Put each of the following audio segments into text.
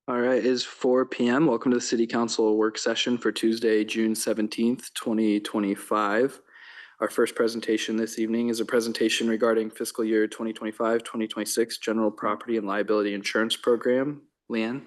All right, it is 4 p.m. Welcome to the City Council work session for Tuesday, June 17th, 2025. Our first presentation this evening is a presentation regarding fiscal year 2025-2026 General Property and Liability Insurance Program. Leanne?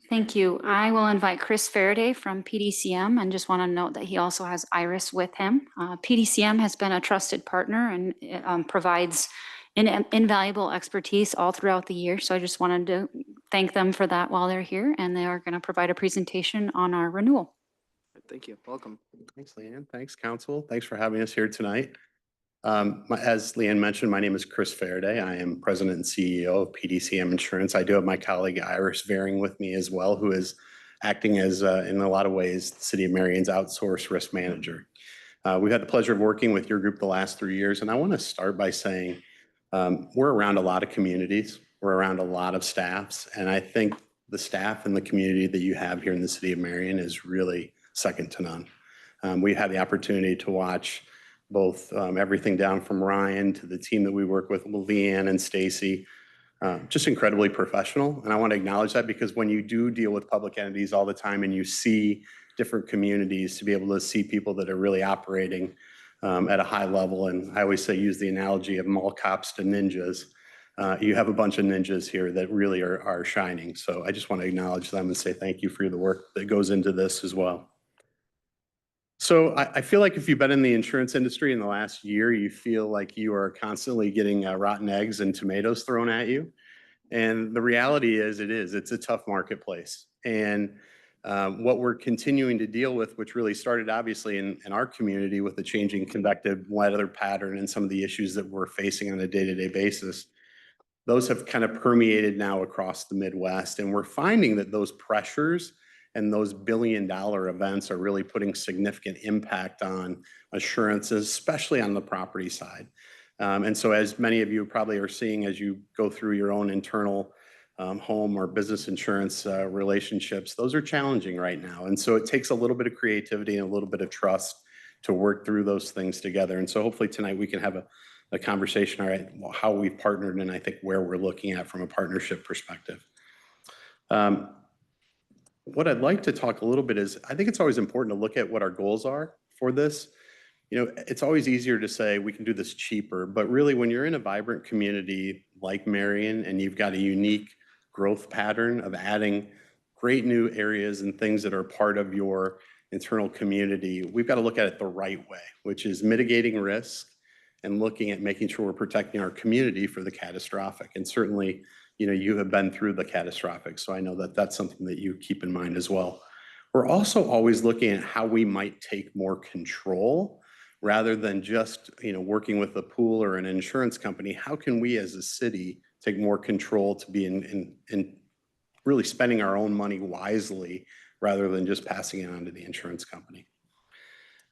Thank you. I will invite Chris Faraday from PDCM and just want to note that he also has Iris with him. PDCM has been a trusted partner and provides invaluable expertise all throughout the year. So I just wanted to thank them for that while they're here, and they are going to provide a presentation on our renewal. Thank you. Welcome. Thanks, Leanne. Thanks, Council. Thanks for having us here tonight. As Leanne mentioned, my name is Chris Faraday. I am President and CEO of PDCM Insurance. I do have my colleague Iris Varing with me as well, who is acting as, in a lot of ways, the City of Marion's outsourced risk manager. We've had the pleasure of working with your group the last 3 years, and I want to start by saying we're around a lot of communities. We're around a lot of staffs, and I think the staff and the community that you have here in the City of Marion is really second to none. We had the opportunity to watch both everything down from Ryan to the team that we work with Leanne and Stacy, just incredibly professional. And I want to acknowledge that because when you do deal with public entities all the time and you see different communities, to be able to see people that are really operating at a high level, and I always say use the analogy of mall cops to ninjas. You have a bunch of ninjas here that really are shining. So I just want to acknowledge them and say thank you for the work that goes into this as well. So I feel like if you've been in the insurance industry in the last year, you feel like you are constantly getting rotten eggs and tomatoes thrown at you. And the reality is it's a tough marketplace. And what we're continuing to deal with, which really started obviously in our community with the changing convective weather pattern and some of the issues that we're facing on a day-to-day basis, those have kind of permeated now across the Midwest. And we're finding that those pressures and those billion-dollar events are really putting significant impact on assurances, especially on the property side. And so as many of you probably are seeing as you go through your own internal home or business insurance relationships, those are challenging right now. And so it takes a little bit of creativity and a little bit of trust to work through those things together. And so hopefully tonight we can have a conversation, all right, how we've partnered and I think where we're looking at from a partnership perspective. What I'd like to talk a little bit is, I think it's always important to look at what our goals are for this. You know, it's always easier to say we can do this cheaper, but really when you're in a vibrant community like Marion and you've got a unique growth pattern of adding great new areas and things that are part of your internal community, we've got to look at it the right way, which is mitigating risk and looking at making sure we're protecting our community for the catastrophic. And certainly, you know, you have been through the catastrophic, so I know that that's something that you keep in mind as well. We're also always looking at how we might take more control rather than just, you know, working with a pool or an insurance company. How can we as a city take more control to be in really spending our own money wisely rather than just passing it on to the insurance company?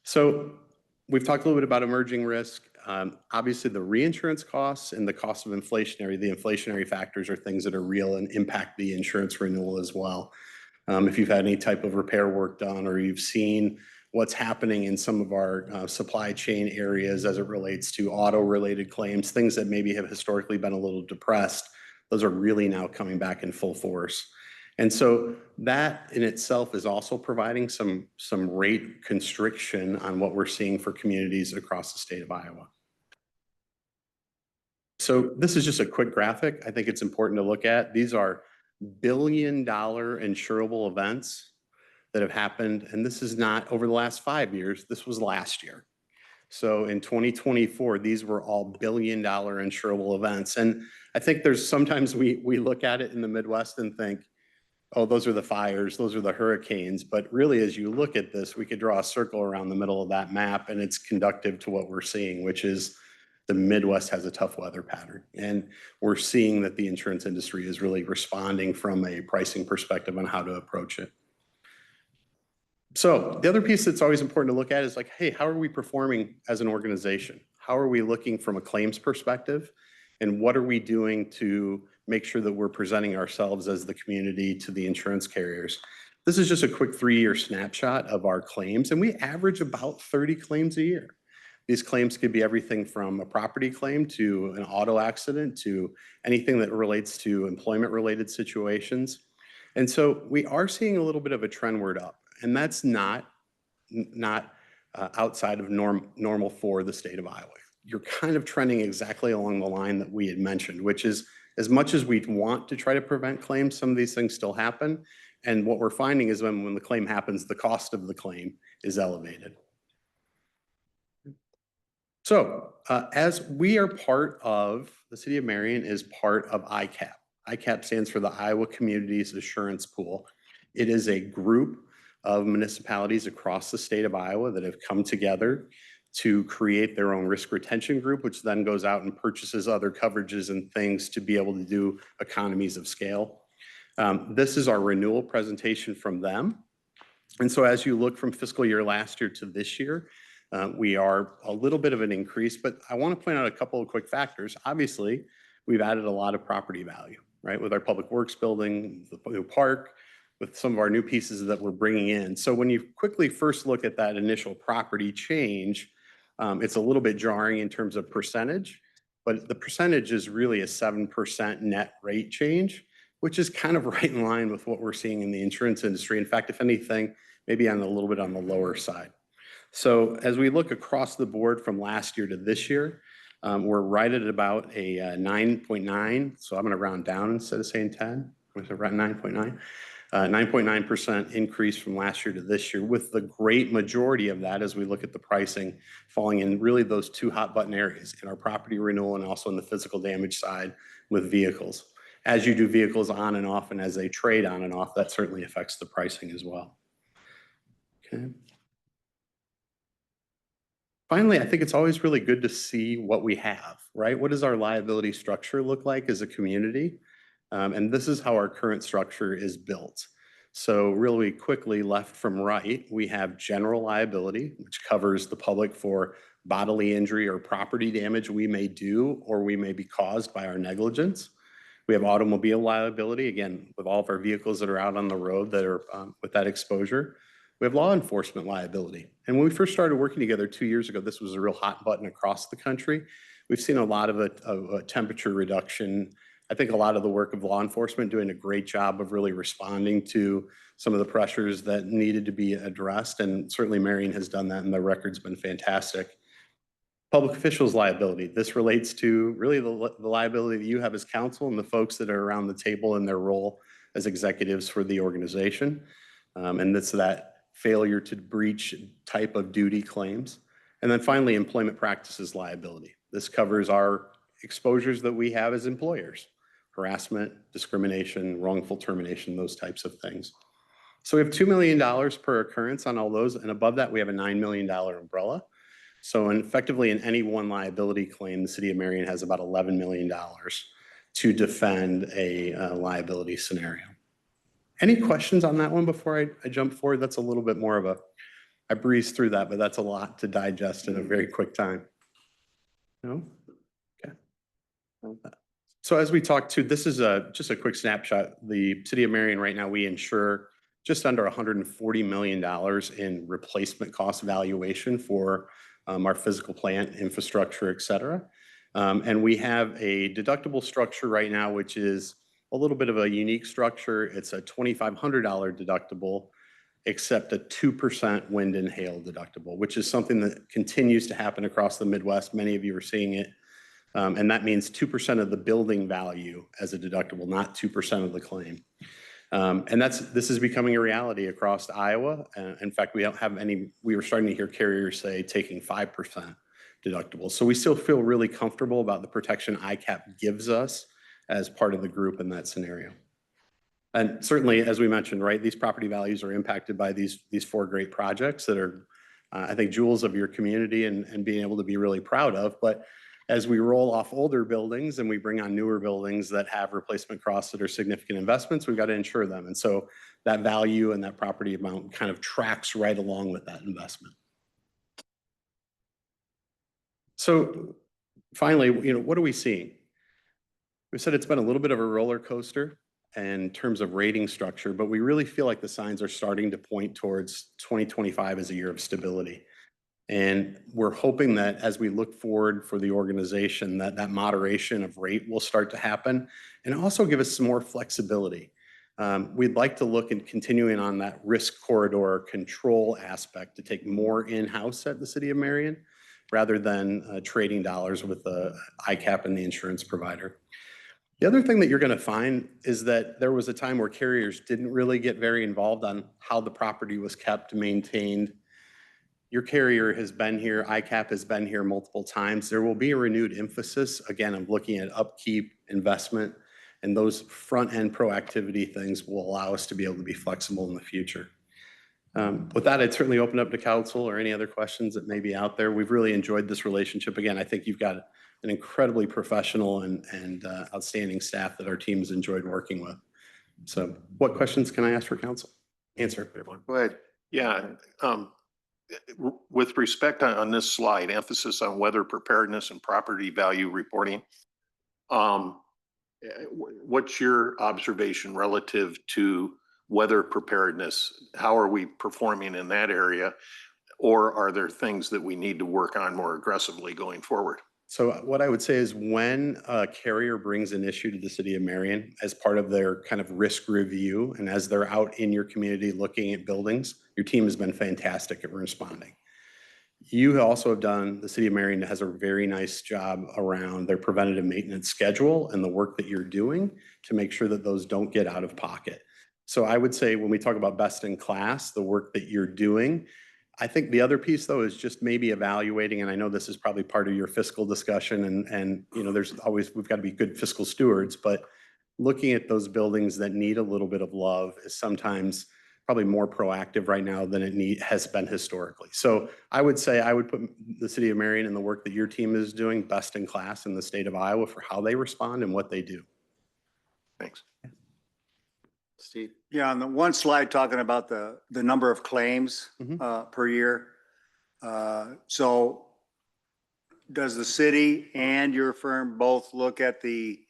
So we've talked a little bit about emerging risk. Obviously, the reinsurance costs and the cost of the inflationary factors are things that are real and impact the insurance renewal as well. If you've had any type of repair work done or you've seen what's happening in some of our supply chain areas as it relates to auto-related claims, things that maybe have historically been a little depressed, those are really now coming back in full force. And so that in itself is also providing some rate constriction on what we're seeing for communities across the state of Iowa. So this is just a quick graphic. I think it's important to look at. These are billion-dollar insurable events that have happened, and this is not over the last 5 years. This was last year. So in 2024, these were all billion-dollar insurable events. And I think there's sometimes we look at it in the Midwest and think, oh, those are the fires, those are the hurricanes. But really, as you look at this, we could draw a circle around the middle of that map, and it's conductive to what we're seeing, which is the Midwest has a tough weather pattern. And we're seeing that the insurance industry is really responding from a pricing perspective on how to approach it. So the other piece that's always important to look at is like, hey, how are we performing as an organization? How are we looking from a claims perspective? And what are we doing to make sure that we're presenting ourselves as the community to the insurance carriers? This is just a quick 3-year snapshot of our claims, and we average about 30 claims a year. These claims could be everything from a property claim to an auto accident to anything that relates to employment-related situations. And so we are seeing a little bit of a trendward up, and that's not outside of normal for the state of Iowa. You're kind of trending exactly along the line that we had mentioned, which is as much as we want to try to prevent claims, some of these things still happen. And what we're finding is when the claim happens, the cost of the claim is elevated. So as we are part of, the city of Marion is part of ICAP. ICAP stands for the Iowa Communities Assurance Pool. It is a group of municipalities across the state of Iowa that have come together to create their own risk retention group, which then goes out and purchases other coverages and things to be able to do economies of scale. This is our renewal presentation from them. And so as you look from fiscal year last year to this year, we are a little bit of an increase, but I want to point out a couple of quick factors. Obviously, we've added a lot of property value, right? With our public works building, the new park, with some of our new pieces that we're bringing in. So when you quickly first look at that initial property change, it's a little bit jarring in terms of percentage, but the percentage is really a 7% net rate change, which is kind of right in line with what we're seeing in the insurance industry. In fact, if anything, maybe on a little bit on the lower side. So as we look across the board from last year to this year, we're right at about a 9.9. So I'm going to round down instead of saying 10. We're around 9.9. 9.9% increase from last year to this year, with the great majority of that, as we look at the pricing, falling in really those two hot button areas, in our property renewal and also in the physical damage side with vehicles. As you do vehicles on and off, and as they trade on and off, that certainly affects the pricing as well. Okay. Finally, I think it's always really good to see what we have, right? What does our liability structure look like as a community? And this is how our current structure is built. So really quickly, left from right, we have general liability, which covers the public for bodily injury or property damage we may do or we may be caused by our negligence. We have automobile liability, again, with all of our vehicles that are out on the road that are with that exposure. We have law enforcement liability. And when we first started working together 2 years ago, this was a real hot button across the country. We've seen a lot of a temperature reduction. I think a lot of the work of law enforcement doing a great job of really responding to some of the pressures that needed to be addressed. And certainly Marion has done that, and the record's been fantastic. Public officials liability. This relates to really the liability that you have as council and the folks that are around the table in their role as executives for the organization. And it's that failure to breach type of duty claims. And then finally, employment practices liability. This covers our exposures that we have as employers: harassment, discrimination, wrongful termination, those types of things. So we have $2 million per occurrence on all those. And above that, we have a $9 million umbrella. So effectively, in any one liability claim, the city of Marion has about $11 million to defend a liability scenario. Any questions on that one before I jump forward? That's a little bit more of I breezed through that, but that's a lot to digest in a very quick time. No? Okay. So as we talk to, this is just a quick snapshot. The city of Marion right now, we insure just under $140 million in replacement cost valuation for our physical plant, infrastructure, et cetera. And we have a deductible structure right now, which is a little bit of a unique structure. It's a $2,500 deductible, except a 2% wind and hail deductible, which is something that continues to happen across the Midwest. Many of you are seeing it. And that means 2% of the building value as a deductible, not 2% of the claim. And this is becoming a reality across Iowa. In fact, we were starting to hear carriers say taking 5% deductible. So we still feel really comfortable about the protection ICAP gives us as part of the group in that scenario. And certainly, as we mentioned, right, these property values are impacted by these four great projects that are, I think, jewels of your community and being able to be really proud of. But as we roll off older buildings and we bring on newer buildings that have replacement costs that are significant investments, we've got to insure them. And so that value and that property amount kind of tracks right along with that investment. So finally, what are we seeing? We said it's been a little bit of a roller coaster in terms of rating structure, but we really feel like the signs are starting to point towards 2025 as a year of stability. And we're hoping that as we look forward for the organization, that moderation of rate will start to happen and also give us some more flexibility. We'd like to look at continuing on that risk corridor control aspect to take more in-house at the city of Marion rather than trading dollars with the ICAP and the insurance provider. The other thing that you're going to find is that there was a time where carriers didn't really get very involved on how the property was kept, maintained. Your carrier has been here, ICAP has been here multiple times. There will be a renewed emphasis, again, of looking at upkeep, investment, and those front-end proactivity things will allow us to be able to be flexible in the future. With that, I'd certainly open up to council or any other questions that may be out there. We've really enjoyed this relationship. Again, I think you've got an incredibly professional and outstanding staff that our team's enjoyed working with. So what questions can I ask for council? Answer. Go ahead. Yeah. With respect on this slide, emphasis on weather preparedness and property value reporting. What's your observation relative to weather preparedness? How are we performing in that area? Or are there things that we need to work on more aggressively going forward? So what I would say is when a carrier brings an issue to the city of Marion as part of their kind of risk review, and as they're out in your community looking at buildings, your team has been fantastic at responding. You also have done, the city of Marion has a very nice job around their preventative maintenance schedule and the work that you're doing to make sure that those don't get out of pocket. So I would say when we talk about best in class, the work that you're doing, I think the other piece though is just maybe evaluating, and I know this is probably part of your fiscal discussion and you know, there's always, we've got to be good fiscal stewards, but looking at those buildings that need a little bit of love is sometimes probably more proactive right now than it has been historically. So I would say I would put the city of Marion and the work that your team is doing best in class in the state of Iowa for how they respond and what they do. Thanks. Steve? Yeah, on the one slide talking about the number of claims per year. So does the city and your firm both look at the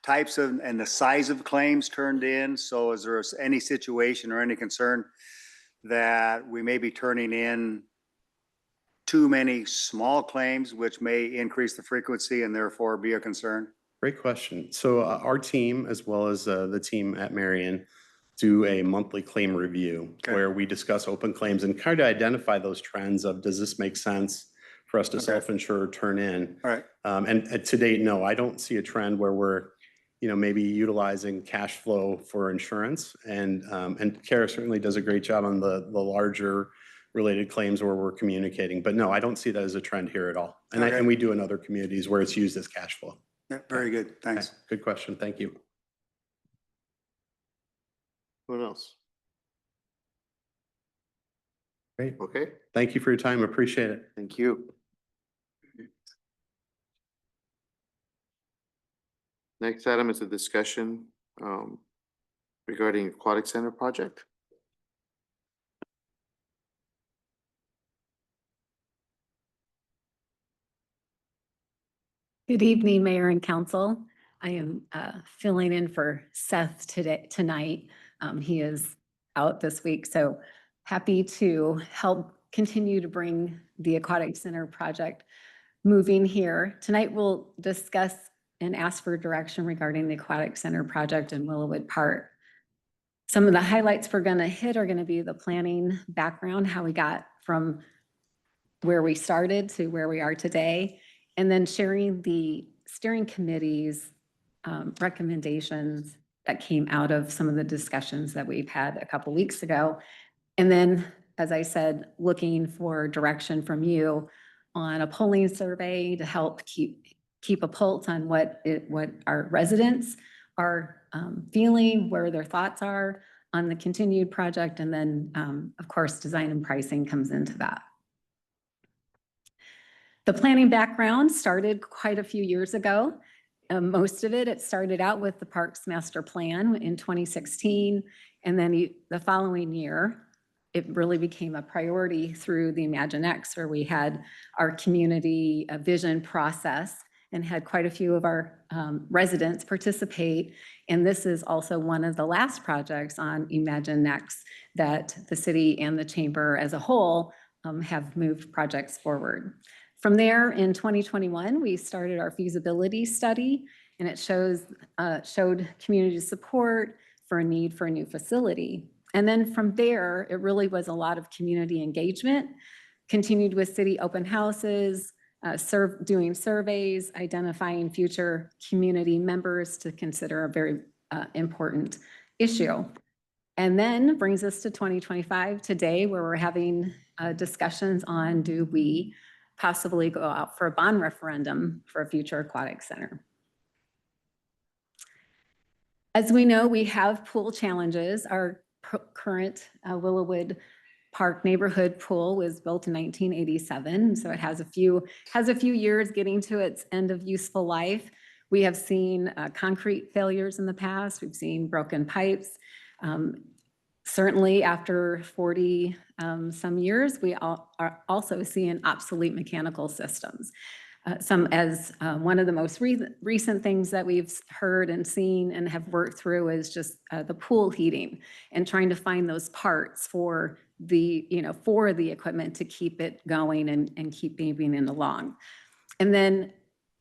types of and the size of claims turned in? So is there any situation or any concern that we may be turning in too many small claims, which may increase the frequency and therefore be a concern? Great question. So our team, as well as the team at Marion, do a monthly claim review where we discuss open claims and kind of identify those trends of, does this make sense for us to self-insure or turn in? All right. And to date, no, I don't see a trend where we're, you know, maybe utilizing cash flow for insurance. And Kara certainly does a great job on the larger related claims where we're communicating. But no, I don't see that as a trend here at all. And, and we do in other communities where it's used as cash flow. Yeah, very good. Thanks. Okay. Good question. Thank you. What else? Great. Okay. Thank you for your time. Appreciate it. Thank you. Next item is a discussion regarding Aquatic Center project. Good evening, Mayor and Council. I am filling in for Seth tonight. He is out this week, so happy to help continue to bring the Aquatic Center project moving here. Tonight we'll discuss and ask for direction regarding the Aquatic Center project in Willowwood Park. Some of the highlights we're going to hit are going to be the planning background, how we got from where we started to where we are today, and then sharing the steering committee's recommendations that came out of some of the discussions that we've had a couple weeks ago. And then, as I said, looking for direction from you on a polling survey to help keep a pulse on what our residents are feeling, where their thoughts are on the continued project. And then, of course, design and pricing comes into that. The planning background started quite a few years ago. Most of it started out with the Parks Master Plan in 2016. And then the following year, it really became a priority through the ImagineX, where we had our community vision process and had quite a few of our residents participate. And this is also one of the last projects on ImagineX that the city and the chamber as a whole have moved projects forward. From there, in 2021, we started our feasibility study, and it showed community support, for a need for a new facility. And then from there, it really was a lot of community engagement, continued with city open houses, doing surveys, identifying future community members to consider a very important issue. And then brings us to 2025 today, where we're having discussions on, do we possibly go out for a bond referendum for a future aquatic center? As we know, we have pool challenges. Our current Willowwood Park neighborhood pool was built in 1987, so it has a few years getting to its end of useful life. We have seen concrete failures in the past. We've seen broken pipes. Certainly after 40 some years, we are also seeing obsolete mechanical systems. One of the most recent things that we've heard and seen and have worked through is just the pool heating and trying to find those parts for the equipment to keep it going and keep moving it along. And then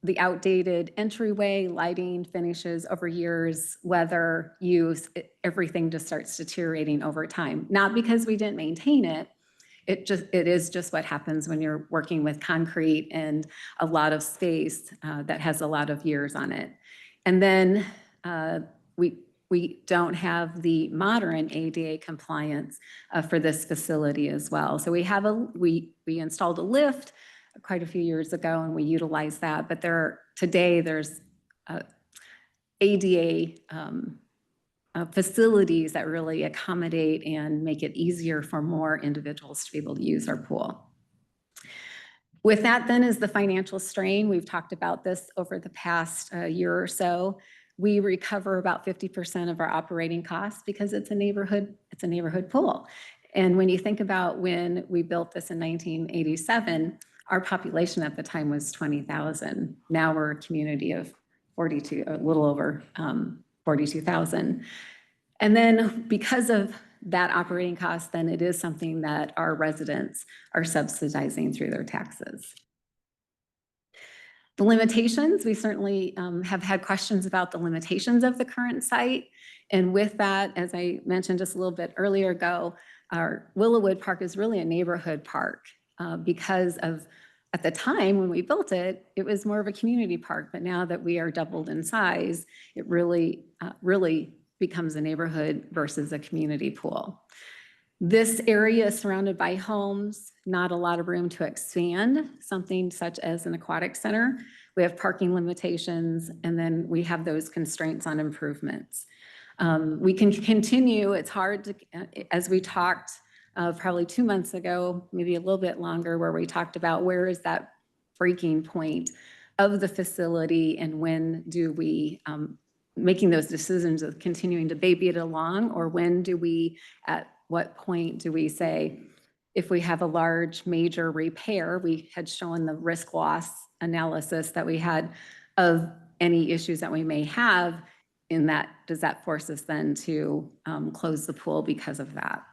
the outdated entryway, lighting, finishes over years, weather, use, everything just starts deteriorating over time. Not because we didn't maintain it. It is just what happens when you're working with concrete and a lot of space that has a lot of years on it. And then we don't have the modern ADA compliance for this facility as well. So we installed a lift quite a few years ago, and we utilize that. But today there's ADA facilities that really accommodate and make it easier for more individuals to be able to use our pool. With that then is the financial strain. We've talked about this over the past year or so. We recover about 50% of our operating costs because it's a neighborhood pool. And when you think about when we built this in 1987, our population at the time was 20,000. Now we're a community of 42, a little over 42,000. And then because of that operating cost, then it is something that our residents are subsidizing through their taxes. The limitations, we certainly have had questions about the limitations of the current site. And with that, as I mentioned just a little bit earlier ago, our Willowwood Park is really a neighborhood park because of, at the time when we built it, it was more of a community park. But now that we are doubled in size, it really becomes a neighborhood versus a community pool. This area is surrounded by homes, not a lot of room to expand something such as an aquatic center. We have parking limitations, and then we have those constraints on improvements. We can continue, it's hard to, as we talked probably 2 months ago, maybe a little bit longer, where we talked about where is that breaking point of the facility and when do we, making those decisions of continuing to baby it along, or when do we, at what point do we say, if we have a large major repair, we had shown the risk loss analysis that we had of any issues that we may have in that, does that force us then to close the pool because of that?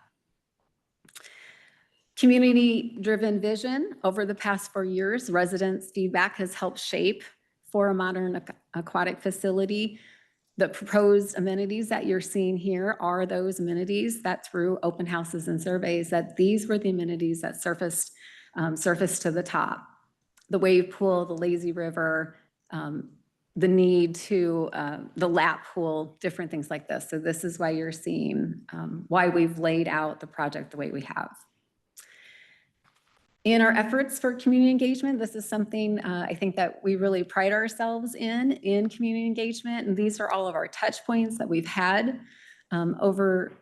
Community-driven vision. Over the past 4 years, residents' feedback has helped shape for a modern aquatic facility. The proposed amenities that you're seeing here are those amenities that through open houses and surveys, that these were the amenities that surfaced to the top. The wave pool, the lazy river, the need to, the lap pool, different things like this. So this is why you're seeing why we've laid out the project the way we have. In our efforts for community engagement, this is something I think that we really pride ourselves in community engagement. And these are all of our touch points that we've had over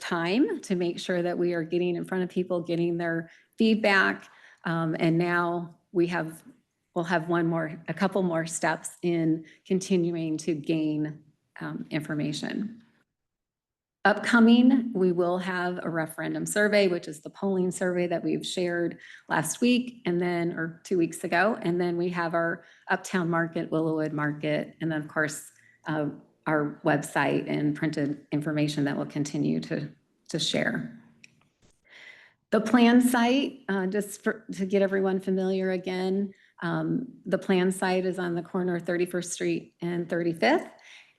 time to make sure that we are getting in front of people, getting their feedback. And now we'll have a couple more steps in continuing to gain information. Upcoming, we will have a referendum survey, which is the polling survey that we've shared last week or 2 weeks ago. And then we have our Uptown Market, Willowwood Market, and then of course, our website and printed information that we'll continue to share. The plan site, to get everyone familiar again, the plan site is on the corner of 31st Street and 35th.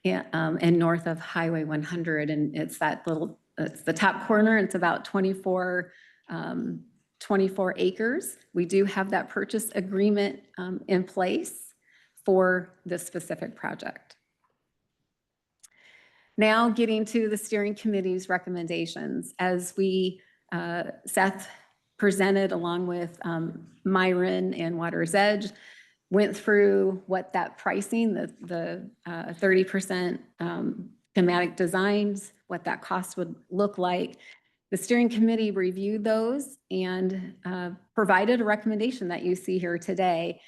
and north of Highway 100. And it's that little, it's the top corner. It's about 24 acres. We do have that purchase agreement in place for this specific project. Now getting to the steering committee's recommendations. As Seth presented along with Myron and Water's Edge, went through what that pricing, the 30% thematic designs, what that cost would look like. The steering committee reviewed those and provided a recommendation that you see here today.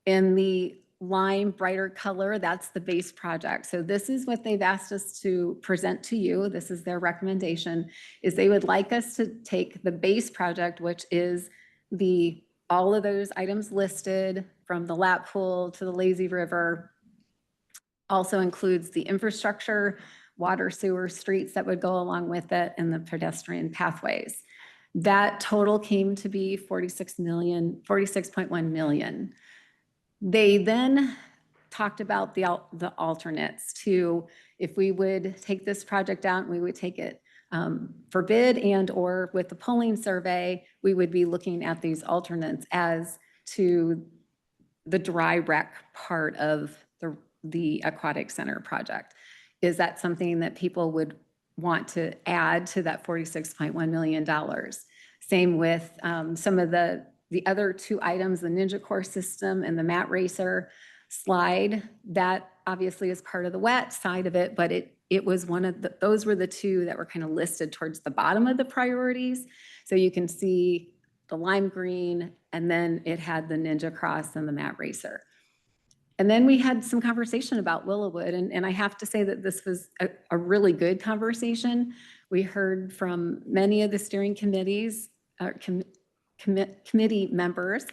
In the lime brighter color, that's the base project. So this is what they've asked us to present to you. This is their recommendation, is they would like us to take the base project, which is all of those items listed from the lap pool to the lazy river, also includes the infrastructure, water, sewer, streets that would go along with it, and the pedestrian pathways. That total came to be 46.1 million. They then talked about the alternates to, if we would take this project out, we would take it for bid and or with the polling survey, we would be looking at these alternates as to the dry rec part of the aquatic center project. Is that something that people would want to add to that $46.1 million? Same with some of the other two items, the Ninja Course system and the mat racer slide. That obviously is part of the wet side of it, but it was one of those were the two that were kind of listed towards the bottom of the priorities. So you can see the lime green, and then it had the Ninja Cross and the mat racer. And then we had some conversation about Willowwood, and I have to say that this was a really good conversation. We heard from many of the steering committees, committee members,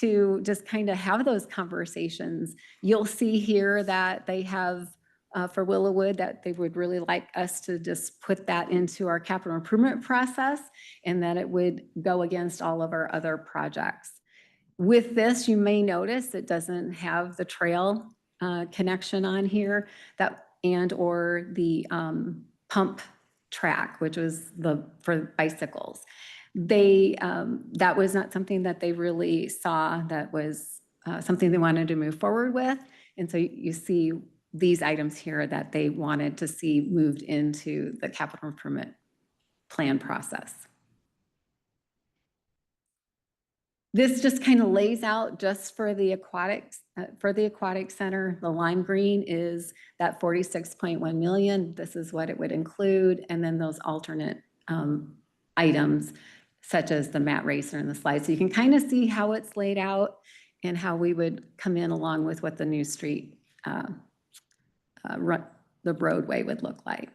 to just kind of have those conversations. You'll see here that they have for Willowwood that they would really like us to just put that into our capital improvement process, and that it would go against all of our other projects. With this, you may notice it doesn't have the trail connection on here, and or the pump track, which was for bicycles. That was not something that they really saw that was something they wanted to move forward with. And so you see these items here that they wanted to see moved into the capital improvement plan process. This just kind of lays out just for the aquatic center. The lime green is that 46.1 million. This is what it would include. And then those alternate items such as the mat racer and the slide. So you can kind of see how it's laid out and how we would come in along with what the new street, the roadway would look like.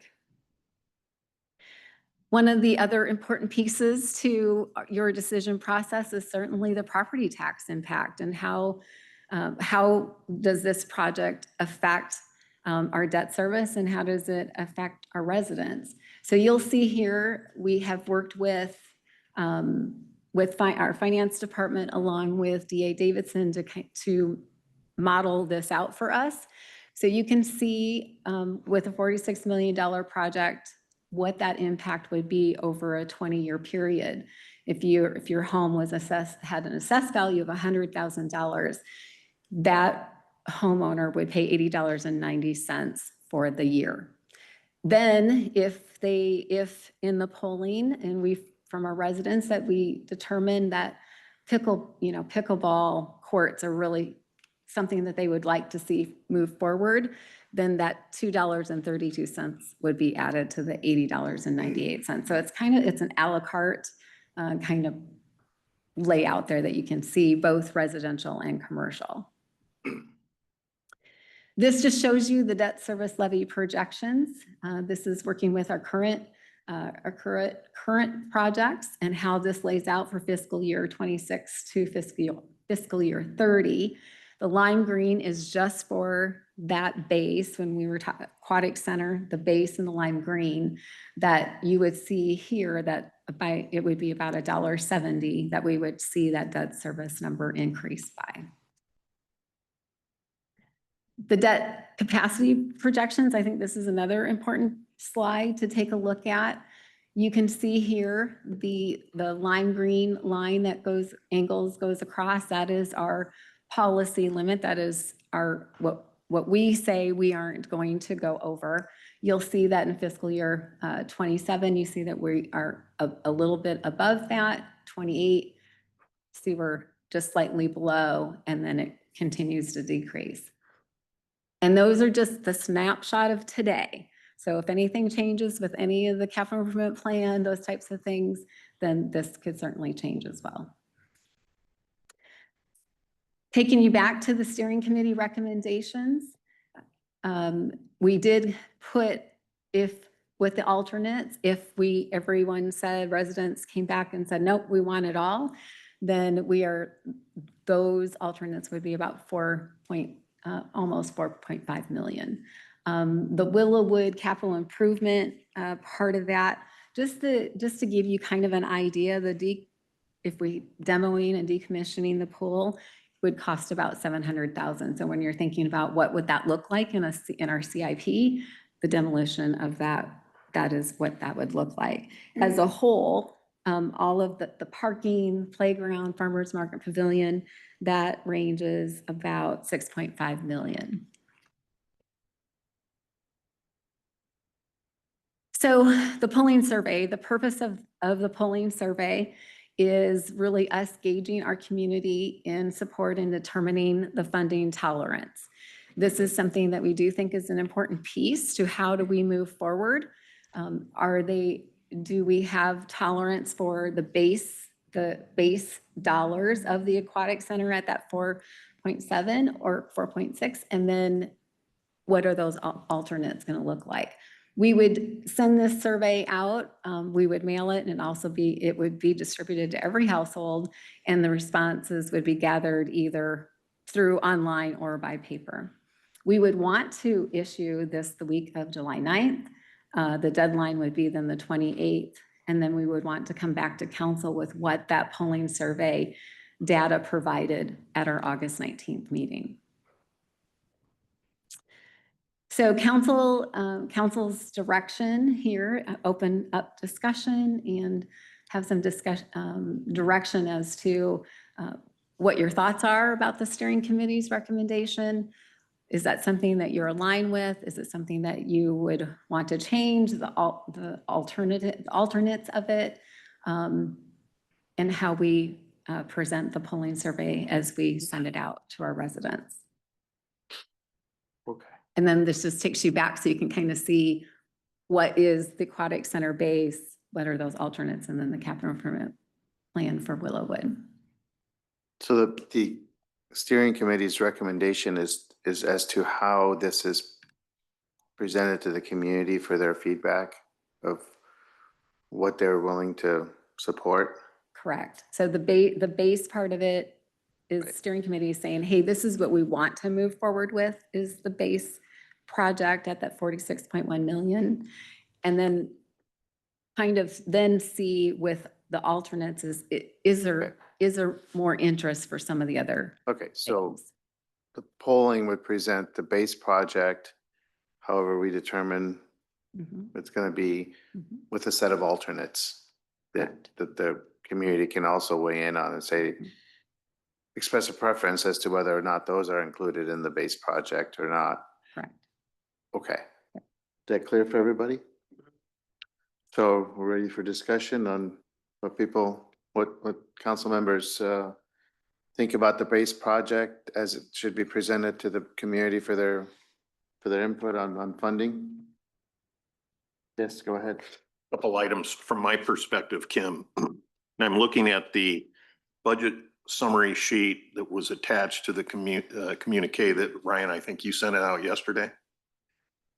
One of the other important pieces to your decision process is certainly the property tax impact, and how does this project affect our debt service, and how does it affect our residents? So you'll see here, we have worked with our finance department along with DA Davidson to model this out for us. So you can see with a $46 million project, what that impact would be over a 20-year period. If your home was had an assessed value of $100,000, that homeowner would pay $80.90 for the year. Then if in the polling, and from our residents that we determined that pickleball courts are really something that they would like to see move forward, then that $2.32 would be added to the $80.98. So it's an a la carte kind of layout there that you can see both residential and commercial. This just shows you the debt service levy projections. This is working with our current projects and how this lays out for fiscal year 26 to fiscal year 30. The lime green is just for that base. When we were talking aquatic center, the base and the lime green, that you would see here that it would be about $1.70 that we would see that debt service number increase by. The debt capacity projections, I think this is another important slide to take a look at. You can see here the lime green line that goes across. That is our policy limit. That is our what we say we aren't going to go over. You'll see that in fiscal year 27, you see that we are a little bit above that. 28, see we're just slightly below, and then it continues to decrease. And those are just the snapshot of today. So if anything changes with any of the capital improvement plan, those types of things, then this could certainly change as well. Taking you back to the steering committee recommendations, we did put with the alternates, if everyone said, residents came back and said, nope, we want it all, then those alternates would be about almost 4.5 million. The Willowwood capital improvement part of that, just to give you kind of an idea, if we demoing and decommissioning the pool would cost about 700,000. So when you're thinking about what would that look like in our CIP, the demolition of that is what that would look like. As a whole, all of the parking, playground, farmers market pavilion, that ranges about 6.5 million. So the polling survey, the purpose of the polling survey is really us gauging our community in support and determining the funding tolerance. This is something that we do think is an important piece to how do we move forward. Do we have tolerance for the base dollars of the aquatic center at that 4.7 or 4.6? And then what are those alternates going to look like? We would send this survey out, we would mail it, and it would be distributed to every household, and the responses would be gathered either through online or by paper. We would want to issue this the week of July 9th. The deadline would be then the 28th, and then we would want to come back to council with what that polling survey data provided at our August 19th meeting. So council's direction here, open up discussion and have some direction as to what your thoughts are about the steering committee's recommendation. Is that something that you're aligned with? Is it something that you would want to change, the alternates of it, and how we present the polling survey as we send it out to our residents? Okay. And then this just takes you back so you can kind of see what is the aquatic center base, what are those alternates, and then the capital improvement plan for Willowwood. So the steering committee's recommendation is as to how this is presented to the community for their feedback of what they're willing to support. Correct. So the base part of it is steering committee saying, hey, this is what we want to move forward with, is the base project at that 46.1 million. And then kind of then see with the alternates is there more interest for some of the other Okay, so things? the polling would present the base project, however we determine it's going to be with a set of alternates that the community can also weigh in on and say, express a preference as to whether or not those are included in the base project or not. Correct. Okay. Is that clear for everybody? So we're ready for discussion on what council members think about the base project as it should be presented to the community for their input on funding. Yes, go ahead. Couple items from my perspective, Kim. I'm looking at the budget summary sheet that was attached to the communique that Ryan, I think you sent it out yesterday.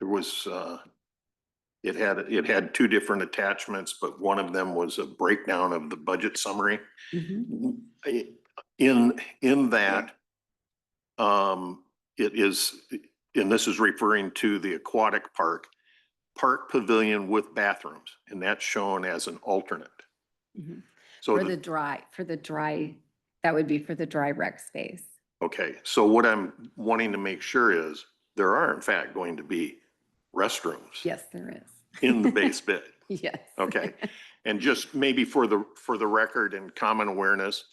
There was, it had two different attachments, but one of them was a breakdown of the budget summary. In that, it is, and this is referring to the aquatic park pavilion with bathrooms, and that's shown as an alternate. So For the dry, that would be for the dry rec space. okay, so what I'm wanting to make sure is there are in fact going to be restrooms Yes, there is. in the base bid. Yes. Okay. And just maybe for the record and common awareness,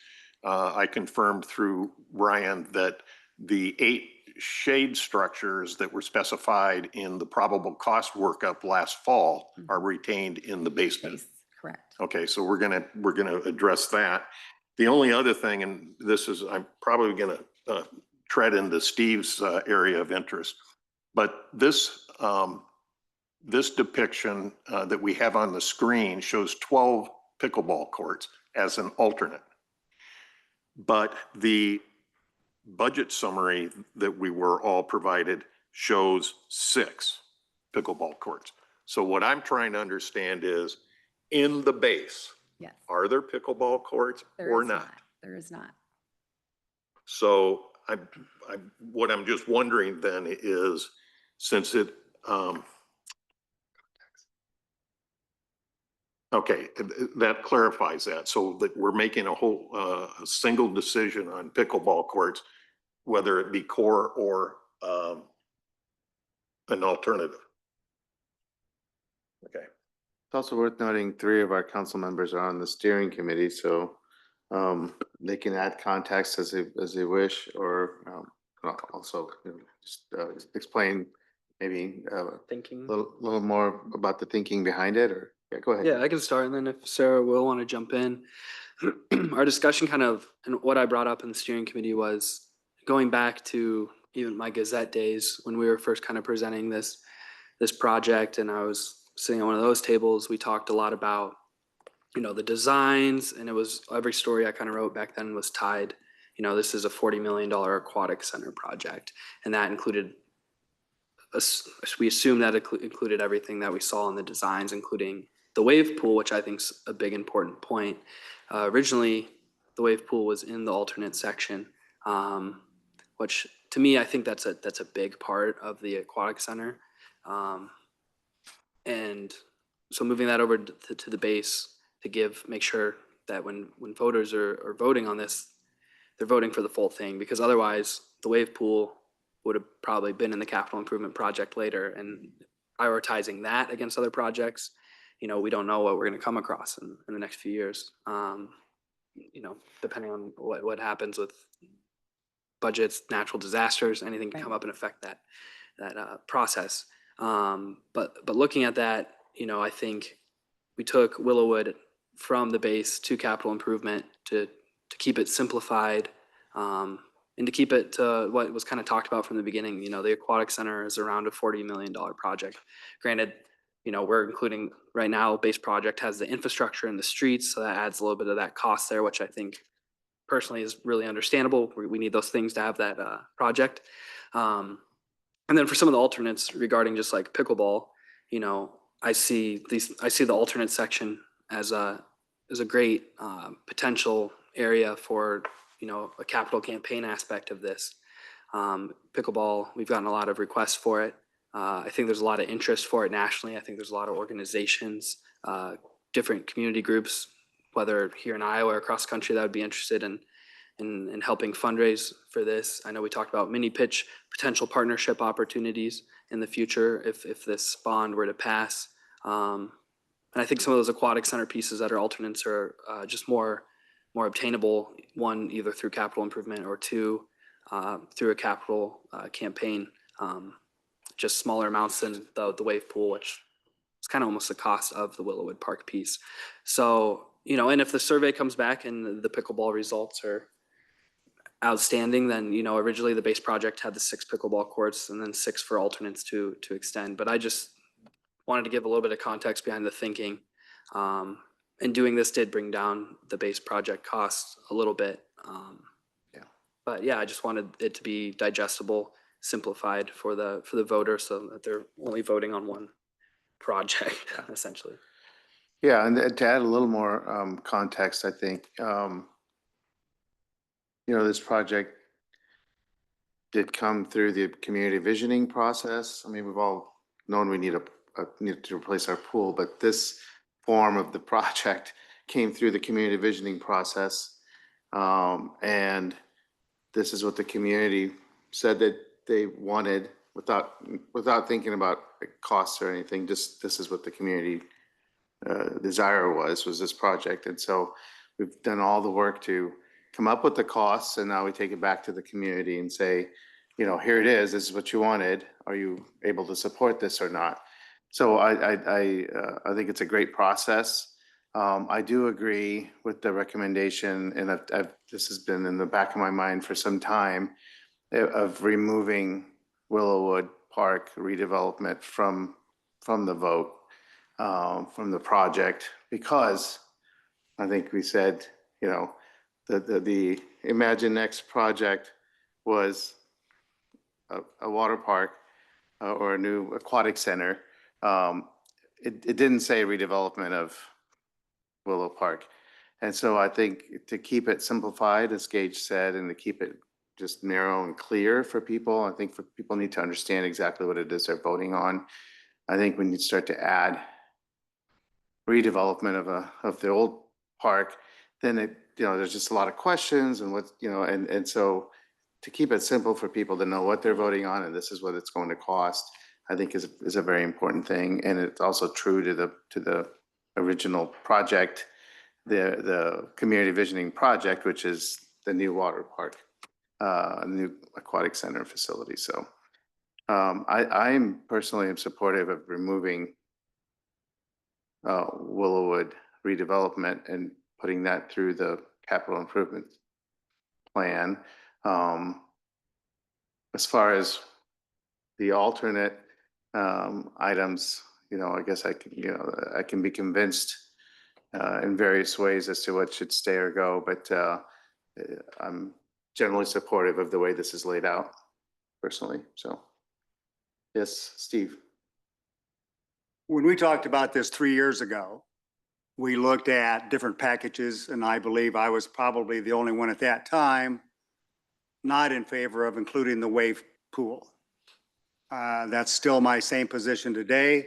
I confirmed through Ryan that the 8 shade structures that were specified in the probable cost workup last fall are retained in the base bid. Yes, correct. Okay, so we're gonna address that. The only other thing, and this is, I'm probably gonna tread into Steve's area of interest, but this this depiction that we have on the screen shows 12 pickleball courts as an alternate. But the budget summary that we were all provided shows 6 pickleball courts. So what I'm trying to understand is, in the base, Yes. are there pickleball courts There or is not? There is not. So what I'm just wondering then is, since it, okay, that clarifies that. So that we're making a whole, a single decision on pickleball courts, whether it be core or an alternative. Okay. It's also worth noting 3 of our council members are on the steering committee, so they can add context as they wish, or also just explain maybe a Thinking. little more about the thinking behind it, or yeah, go ahead. Yeah, I can start, and then if Sarah will want to jump in. Our discussion kind of, and what I brought up in the steering committee was going back to even my Gazette days when we were first kind of presenting this project, and I was sitting at one of those tables. We talked a lot about, the designs, and it was every story I kind of wrote back then was tied. This is a $40 million aquatic center project, and that included, we assume that included everything that we saw in the designs, including the wave pool, which I think is a big important point. Originally, the wave pool was in the alternate section, which to me, I think that's a big part of the aquatic center. And so moving that over to the base to make sure that when voters are voting on this, they're voting for the full thing, because otherwise the wave pool would have probably been in the capital improvement project later, and prioritizing that against other projects, we don't know what we're going to come across in the next few years. Depending on what happens with budgets, natural disasters, anything can come up and affect that process. But looking at that, I think we took Willowwood from the base to capital improvement to keep it simplified, and to keep it to what was kind of talked about from the beginning. The aquatic center is around a $40 million project. Granted, we're including right now, base project has the infrastructure and the streets, so that adds a little bit of that cost there, which I think personally is really understandable. We need those things to have that project. And then for some of the alternates regarding just like pickleball, I see the alternate section as a great potential area for a capital campaign aspect of this. Pickleball, we've gotten a lot of requests for it. I think there's a lot of interest for it nationally. I think there's a lot of organizations, different community groups, whether here in Iowa or across the country, that would be interested in helping fundraise for this. I know we talked about mini pitch potential partnership opportunities in the future if this bond were to pass. And I think some of those aquatic center pieces that are alternates are just more obtainable, one, either through capital improvement, or two, through a capital campaign. Just smaller amounts than the wave pool, which is kind of almost the cost of the Willowwood Park piece. So, and if the survey comes back and the pickleball results are outstanding, then, originally the base project had the 6 pickleball courts and then 6 for alternates to extend. But I just wanted to give a little bit of context behind the thinking. And doing this did bring down the base project costs a little bit. But yeah, I just wanted it to be digestible, simplified for the voter, so that they're only voting on one project, essentially. Yeah, and to add a little more context, I think, this project did come through the community visioning process. I mean, we've all known we need to replace our pool, but this form of the project came through the community visioning process. And this is what the community said that they wanted without thinking about costs or anything, just this is what the community desire was this project. And so we've done all the work to come up with the costs, and now we take it back to the community and say, you know, here it is, this is what you wanted. Are you able to support this or not? So I think it's a great process. I do agree with the recommendation, and this has been in the back of my mind for some time, of removing Willowwood Park redevelopment from the vote, from the project, because I think we said, you know, the Imagine Next project was a water park or a new aquatic center. It didn't say redevelopment of Willow Park. And so I think to keep it simplified, as Gage said, and to keep it just narrow and clear for people, I think people need to understand exactly what it is they're voting on. I think we need to start to add redevelopment of the old park, then there's just a lot of questions and and so to keep it simple for people to know what they're voting on and this is what it's going to cost, I think is a very important thing. And it's also true to the original project, the community visioning project, which is the new water park, new aquatic center facility. So I personally am supportive of removing Willowwood redevelopment and putting that through the capital improvement plan. As far as the alternate items, I guess I can be convinced in various ways as to what should stay or go, but I'm generally supportive of the way this is laid out personally. So, yes, Steve. When we talked about this 3 years ago, we looked at different packages, and I believe I was probably the only one at that time not in favor of including the wave pool. That's still my same position today,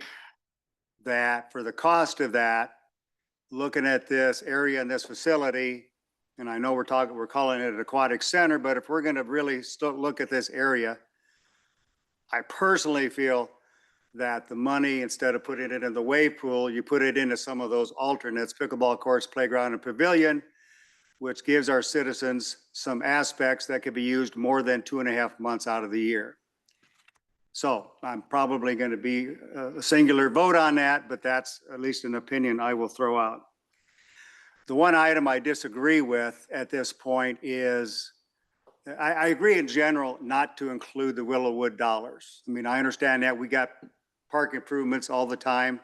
that for the cost of that, looking at this area and this facility, and I know we're calling it an aquatic center, but if we're going to really still look at this area, I personally feel that the money, instead of putting it in the wave pool, you put it into some of those alternates, pickleball courts, playground, and pavilion, which gives our citizens some aspects that could be used more than 2.5 months out of the year. So I'm probably going to be a singular vote on that, but that's at least an opinion I will throw out. The one item I disagree with at this point is, I agree in general not to include the Willowwood dollars. I mean, I understand that we got park improvements all the time.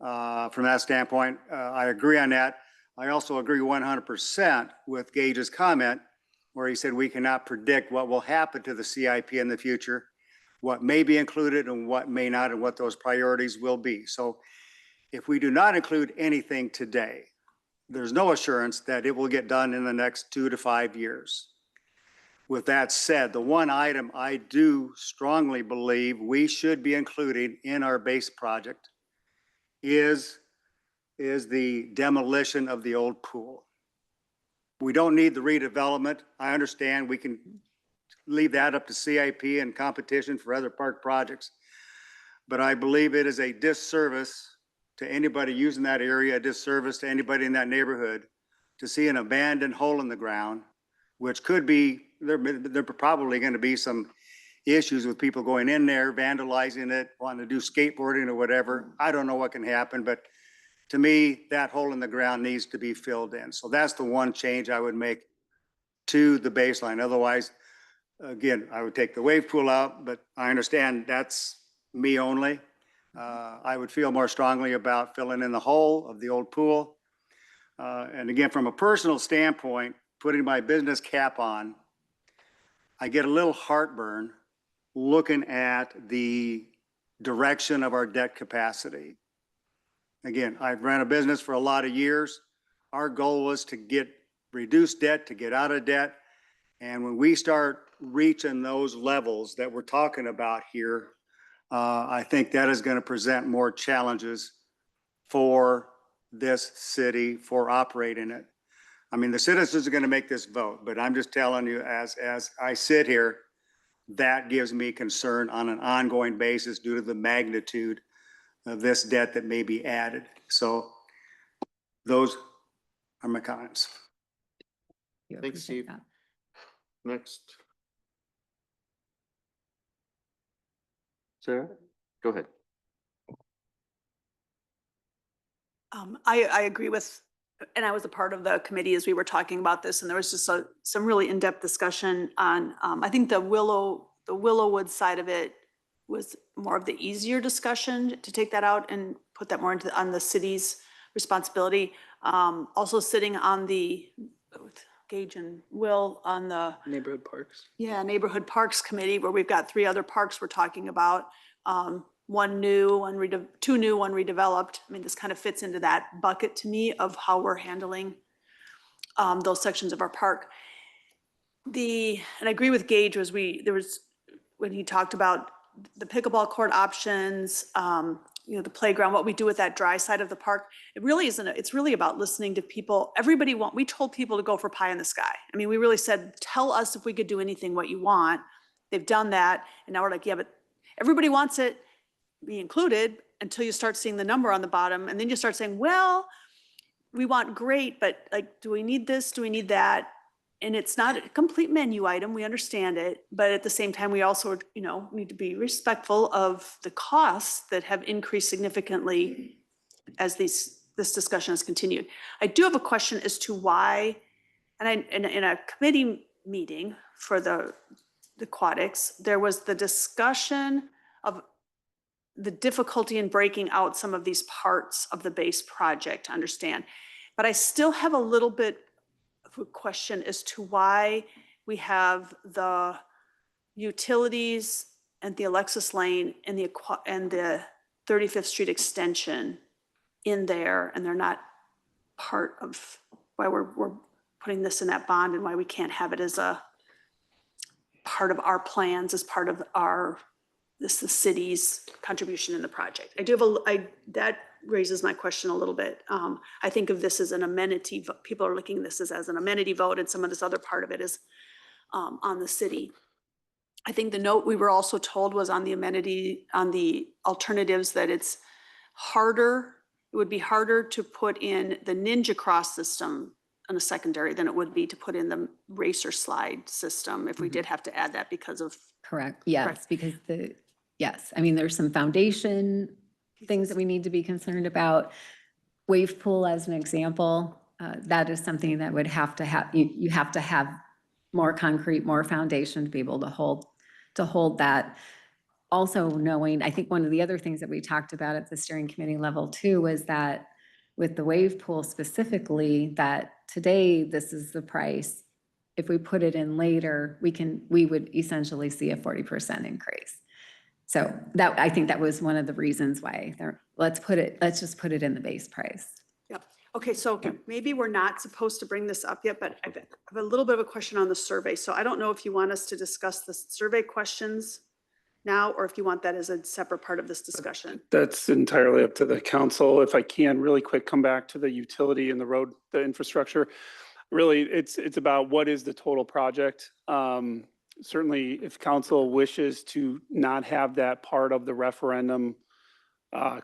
From that standpoint, I agree on that. I also agree 100% with Gage's comment where he said we cannot predict what will happen to the CIP in the future, what may be included and what may not, and what those priorities will be. So if we do not include anything today, there's no assurance that it will get done in the next 2 to 5 years. With that said, the one item I do strongly believe we should be including in our base project is the demolition of the old pool. We don't need the redevelopment. I understand we can leave that up to CIP and competition for other park projects. But I believe it is a disservice to anybody using that area, a disservice to anybody in that neighborhood to see an abandoned hole in the ground, which could be, there are probably going to be some issues with people going in there, vandalizing it, wanting to do skateboarding or whatever. I don't know what can happen, but to me, that hole in the ground needs to be filled in. So that's the one change I would make to the baseline. Otherwise, again, I would take the wave pool out, but I understand that's me only. I would feel more strongly about filling in the hole of the old pool. And again, from a personal standpoint, putting my business cap on, I get a little heartburn looking at the direction of our debt capacity. Again, I've ran a business for a lot of years. Our goal was to reduce debt, to get out of debt. And when we start reaching those levels that we're talking about here, I think that is going to present more challenges for this city for operating it. I mean, the citizens are going to make this vote, but I'm just telling you, as I sit here, that gives me concern on an ongoing basis due to the magnitude of this debt that may be added. So those are my comments. You Thanks, appreciate Steve. that. Next. Sarah, go ahead. I agree with, and I was a part of the committee as we were talking about this, and there was just some really in-depth discussion on, I think the Willowwood side of it was more of the easier discussion to take that out and put that more into, on the city's responsibility. Also sitting on the, with Gage and Will on the, Neighborhood parks. yeah, Neighborhood Parks Committee, where we've got 3 other parks we're talking about. One new, two new, one redeveloped. I mean, this kind of fits into that bucket to me of how we're handling those sections of our park. And I agree with Gage, when he talked about the pickleball court options, the playground, what we do with that dry side of the park. It really isn't, it's really about listening to people. We told people to go for pie in the sky. I mean, we really said, tell us if we could do anything, what you want. They've done that. And now we're like, yeah, but everybody wants it, be included, until you start seeing the number on the bottom. And then you start saying, well, we want great, but like, do we need this? Do we need that? And it's not a complete menu item. We understand it. But at the same time, we also, need to be respectful of the costs that have increased significantly as this discussion has continued. I do have a question as to why, and in a committee meeting for the aquatics, there was the discussion of the difficulty in breaking out some of these parts of the base project to understand. But I still have a little bit of a question as to why we have the utilities and the Alexis Lane and the 35th Street extension in there, and they're not part of why we're putting this in that bond, and why we can't have it as a part of our plans, as part of the city's contribution in the project. That raises my question a little bit. I think of this as an amenity. People are looking at this as an amenity vote, and some of this other part of it is on the city. I think the note we were also told was on the alternatives, that it would be harder to put in the Ninja Cross system on a secondary than it would be to put in the racer slide system if we did have to add that because of. Correct. Yes, because yes, I mean, there's some foundation things that we need to be concerned about. Wave pool as an example, that is something that would have to have, you have to have more concrete, more foundation to be able to hold that. Also knowing, I think one of the other things that we talked about at the steering committee level too, was that with the wave pool specifically, that today this is the price. If we put it in later, we would essentially see a 40% increase. So I think that was one of the reasons why let's just put it in the base price. Yep. Okay, so maybe we're not supposed to bring this up yet, but I have a little bit of a question on the survey. So I don't know if you want us to discuss the survey questions now, or if you want that as a separate part of this discussion. That's entirely up to the council. If I can really quick come back to the utility and the infrastructure. Really, it's about what is the total project. Certainly, if council wishes to not have that part of the referendum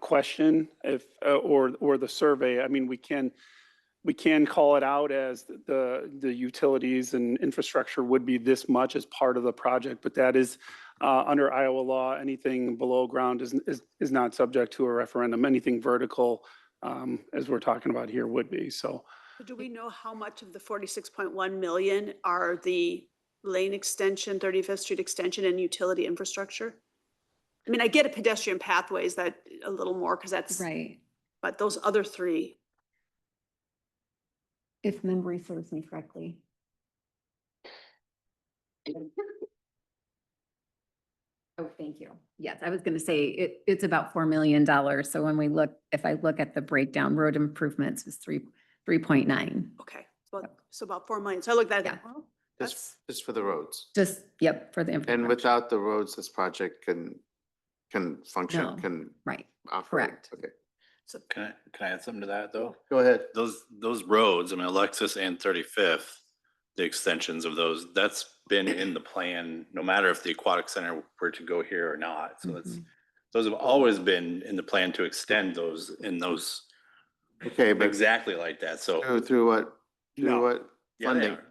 question, or the survey, I mean, we can call it out as the utilities and infrastructure would be this much as part of the project, but that is under Iowa law. Anything below ground is not subject to a referendum. Anything vertical, as we're talking about here, would be. So do we know how much of the 46.1 million are the lane extension, 35th Street extension, and utility infrastructure? I mean, I get a pedestrian pathways that a little more because that's Right. But those other 3. If memory serves me correctly. Oh, thank you. Yes, I was going to say it's about $4 million. So when if I look at the breakdown, road improvements was 3.9. Okay, so about 4 million. So I looked at Yeah. that. Well, that's Just for the roads. Just, yep, for the And infrastructure. without the roads, this project can function, No. can Right, operate. correct. Okay, so Can I add something to that though? go ahead. Those roads, I mean, Alexis and 35th, the extensions of those. That's been in the plan, no matter if the aquatic center were to go here or not. So that's, those have always been in the plan to extend those in those Okay, but exactly like that. So through what, No. Yeah, they funding, are.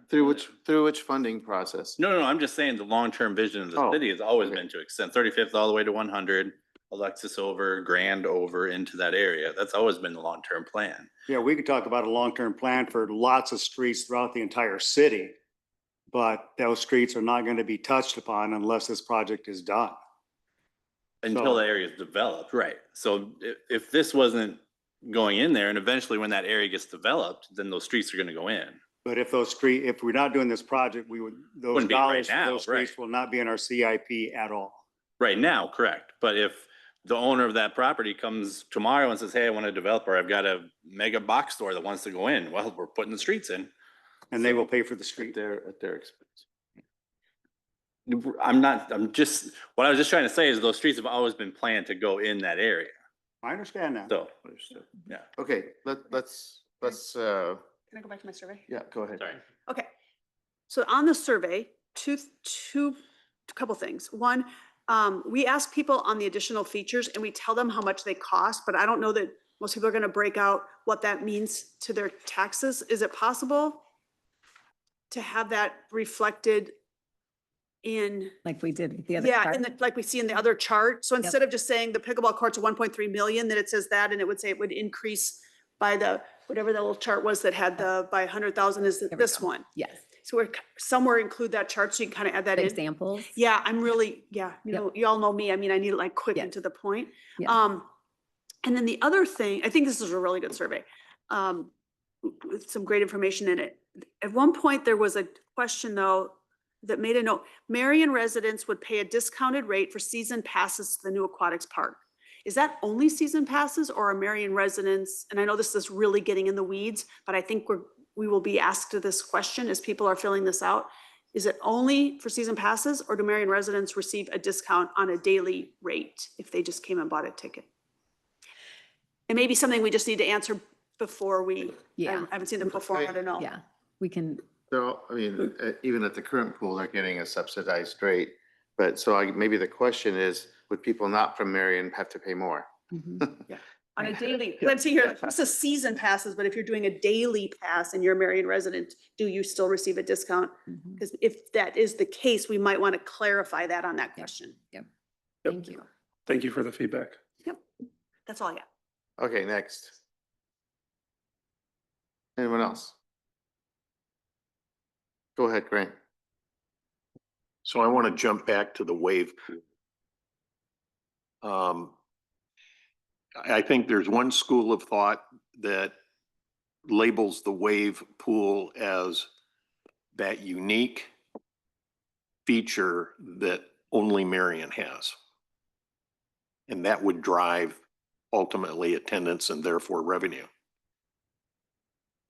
through which funding process? no, I'm just saying the long-term vision of the Oh, city has always okay. been to extend 35th all the way to 100, Alexis over, Grand over into that area. That's always been the long-term plan. Yeah, we could talk about a long-term plan for lots of streets throughout the entire city. But those streets are not going to be touched upon unless this project is done. Until So- the area is developed, right? So if this wasn't going in there, and eventually when that area gets developed, then those streets are gonna go in. But if if we're not doing this project, those Wouldn't be right dollars for now, those streets right. will not be in our CIP at all. Right now, correct. But if the owner of that property comes tomorrow and says, hey, I want to develop, or I've got a mega box store that wants to go in, well, we're putting the streets in. And they will pay for the At street. their expense. What I was just trying to say is those streets have always been planned to go in that area. I understand that. So, Understood. yeah. Okay, let's, Can I go back to my survey? yeah, go ahead. Sorry. Okay. So on the survey, couple things. One, we ask people on the additional features and we tell them how much they cost, but I don't know that most people are gonna break out what that means to their taxes. Is it possible to have that reflected in, Like we did with the other. yeah, chart. in the, like we see in the other chart? So instead of just saying the pickleball courts are 1.3 million, that it says that, and it would say it would increase by the, whatever the little chart was that had the, by 100,000 is There we this go. one. Yes, So we're somewhere include that chart so you can kind of add that in. examples. Yeah, I'm really, yeah, you Yep. know, you all know me. I mean, I need it like quick Yes. and to the point. Yeah. And then the other thing, I think this is a really good survey, with some great information in it. At one point, there was a question though, that made a note, Marion residents would pay a discounted rate for season passes to the new aquatics park. Is that only season passes or are Marion residents, and I know this is really getting in the weeds, but I think we will be asked this question as people are filling this out. Is it only for season passes or do Marion residents receive a discount on a daily rate if they just came and bought a ticket? It may be something we just need to answer before we, Yeah. I haven't seen them before, I don't know. Yeah, we can, So, I mean, even at the current pool, they're getting a subsidized rate. But so maybe the question is, would people not from Marion have to pay more? mhm. On a daily, let's see here, this is season passes, but if you're doing a daily pass and you're a Marion resident, do you still receive a discount? Mhm. Because if that is the case, we might want to clarify that on that Yep. question. Thank you. Thank you for the feedback. That's all I got. Okay, next. Anyone else? Go ahead, Grant. So I want to jump back to the wave pool. I think there's one school of thought that labels the wave pool as that unique feature that only Marion has. And that would drive ultimately attendance and therefore revenue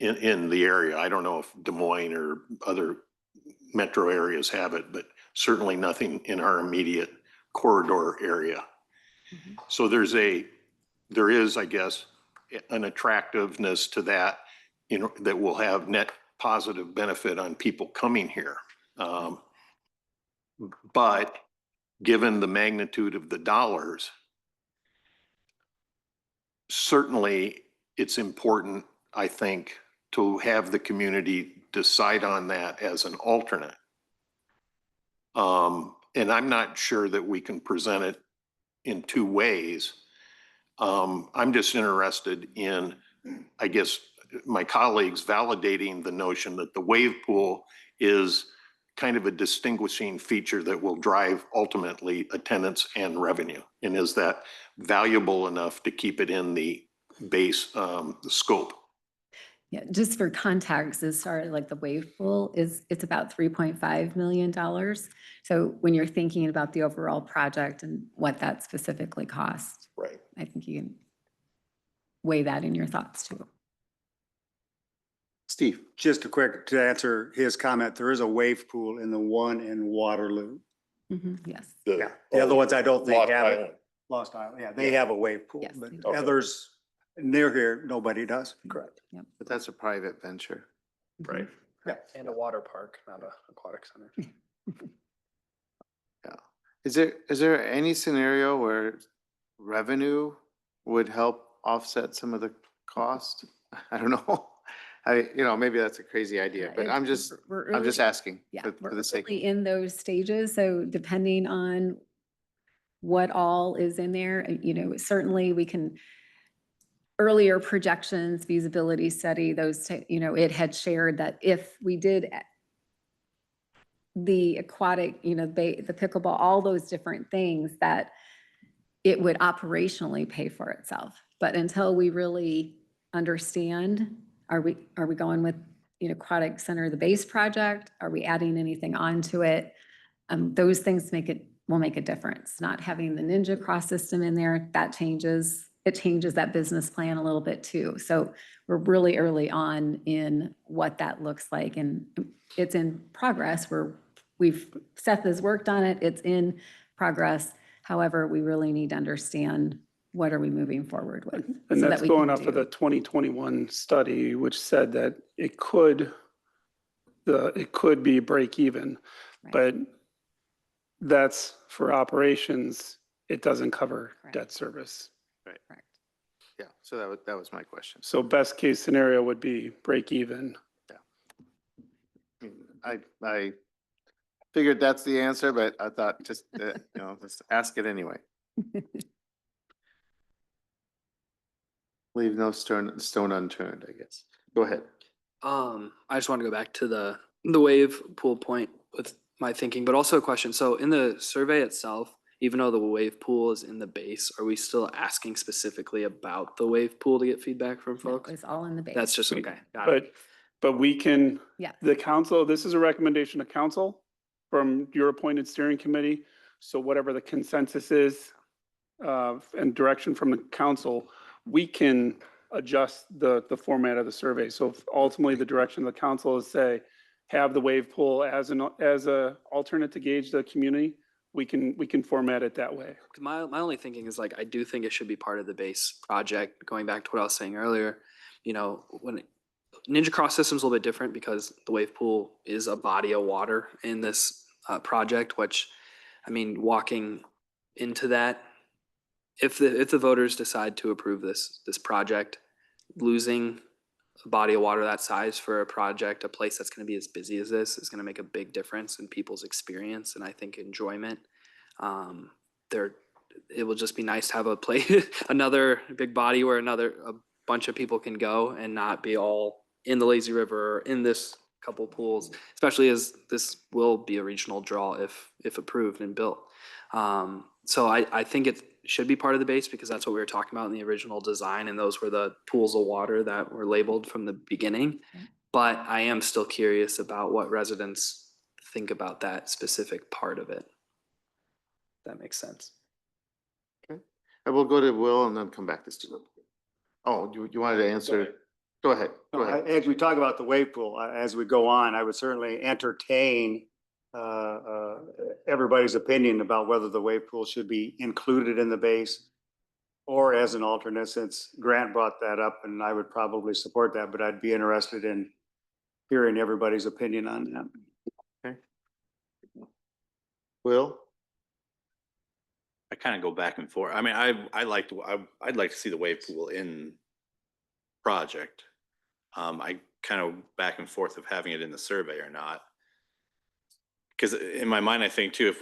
in the area. I don't know if Des Moines or other metro areas have it, but certainly nothing in our immediate corridor area. Mhm. So there is, I guess, an attractiveness to that, you know, that will have net positive benefit on people coming here. But given the magnitude of the dollars, certainly it's important, I think, to have the community decide on that as an alternate. And I'm not sure that we can present it in two ways. I'm just interested in, I guess, my colleagues validating the notion that the wave pool is kind of a distinguishing feature that will drive ultimately attendance and revenue. And is that valuable enough to keep it in the base scope? Yeah, just for context, as far as like the wave pool it's about $3.5 million. So when you're thinking about the overall project and what that specifically costs, Right. I think you can weigh that in your thoughts too. Steve. Just to answer his comment, there is a wave pool in the one in Waterloo. Mhm, yes. Yeah, the other ones I don't think Lost have it. Island. Lost Island, yeah, they have a wave pool, Yes, but they do. Okay. others near here, nobody does. Correct. Yep. But that's a private venture. Mhm. Right. And a water park, not a aquatic center. Yeah. Is there any scenario where revenue would help offset some of the cost? I don't know. Maybe that's a crazy idea, but I'm just asking. Yeah, for we're the sake. early in those stages. So depending on what all is in there, certainly we can, earlier projections, feasibility study, it had shared that if we did the aquatic, the pickleball, all those different things, that it would operationally pay for itself. But until we really understand, are we going with, aquatic center, the base project? Are we adding anything onto it? Those things will make a difference. Not having the Ninja Cross system in there, it changes that business plan a little bit too. So we're really early on in what that looks like, and it's in progress. Seth has worked on it. It's in progress. However, we really need to understand what are we moving forward with. And so that's that we going can off of do- the 2021 study, which said that it could be break even, Right. but that's for operations. It doesn't cover Correct. debt service. Correct. Yeah, so that was my question. So best case scenario would be break even. I figured that's the answer, but I thought just, just ask it anyway. Leave no stone unturned, I guess. Go ahead. I just want to go back to the wave pool point with my thinking, but also a question. So in the survey itself, even though the wave pool is in the base, are we still asking specifically about the wave pool to get feedback from No, folks? it's all in the base. That's just okay. Got it. But we can, Yeah. the council, this is a recommendation to council from your appointed steering committee. So whatever the consensus is and direction from the council, we can adjust the format of the survey. So if ultimately the direction of the council is say, have the wave pool as a alternate to gauge the community, we can format it that way. My only thinking is I do think it should be part of the base project, going back to what I was saying earlier. When Ninja Cross system's a little bit different because the wave pool is a body of water in this project, which, walking into that, if the voters decide to approve this project, losing a body of water that size for a project, a place that's going to be as busy as this, is going to make a big difference in people's experience and I think enjoyment. It will just be nice to have a place, another big body where a bunch of people can go and not be all in the lazy river or in this couple pools, especially as this will be a regional draw if approved and built. So I think it should be part of the base because that's what we were talking about in the original design, and those were the pools of water that were labeled from the beginning. Okay. But I am still curious about what residents think about that specific part of it. That makes sense. I will go to Will and then come back to Steve. Oh, you wanted to answer? Go ahead. Go No, ahead. as we talk about the wave pool, as we go on, I would certainly entertain everybody's opinion about whether the wave pool should be included in the base or as an alternate, since Grant brought that up, and I would probably support that, but I'd be interested in hearing everybody's opinion on that. Okay. Will? I kind of go back and forth. I'd like to see the wave pool in project. I kind of back and forth of having it in the survey or not. Because in my mind, I think too,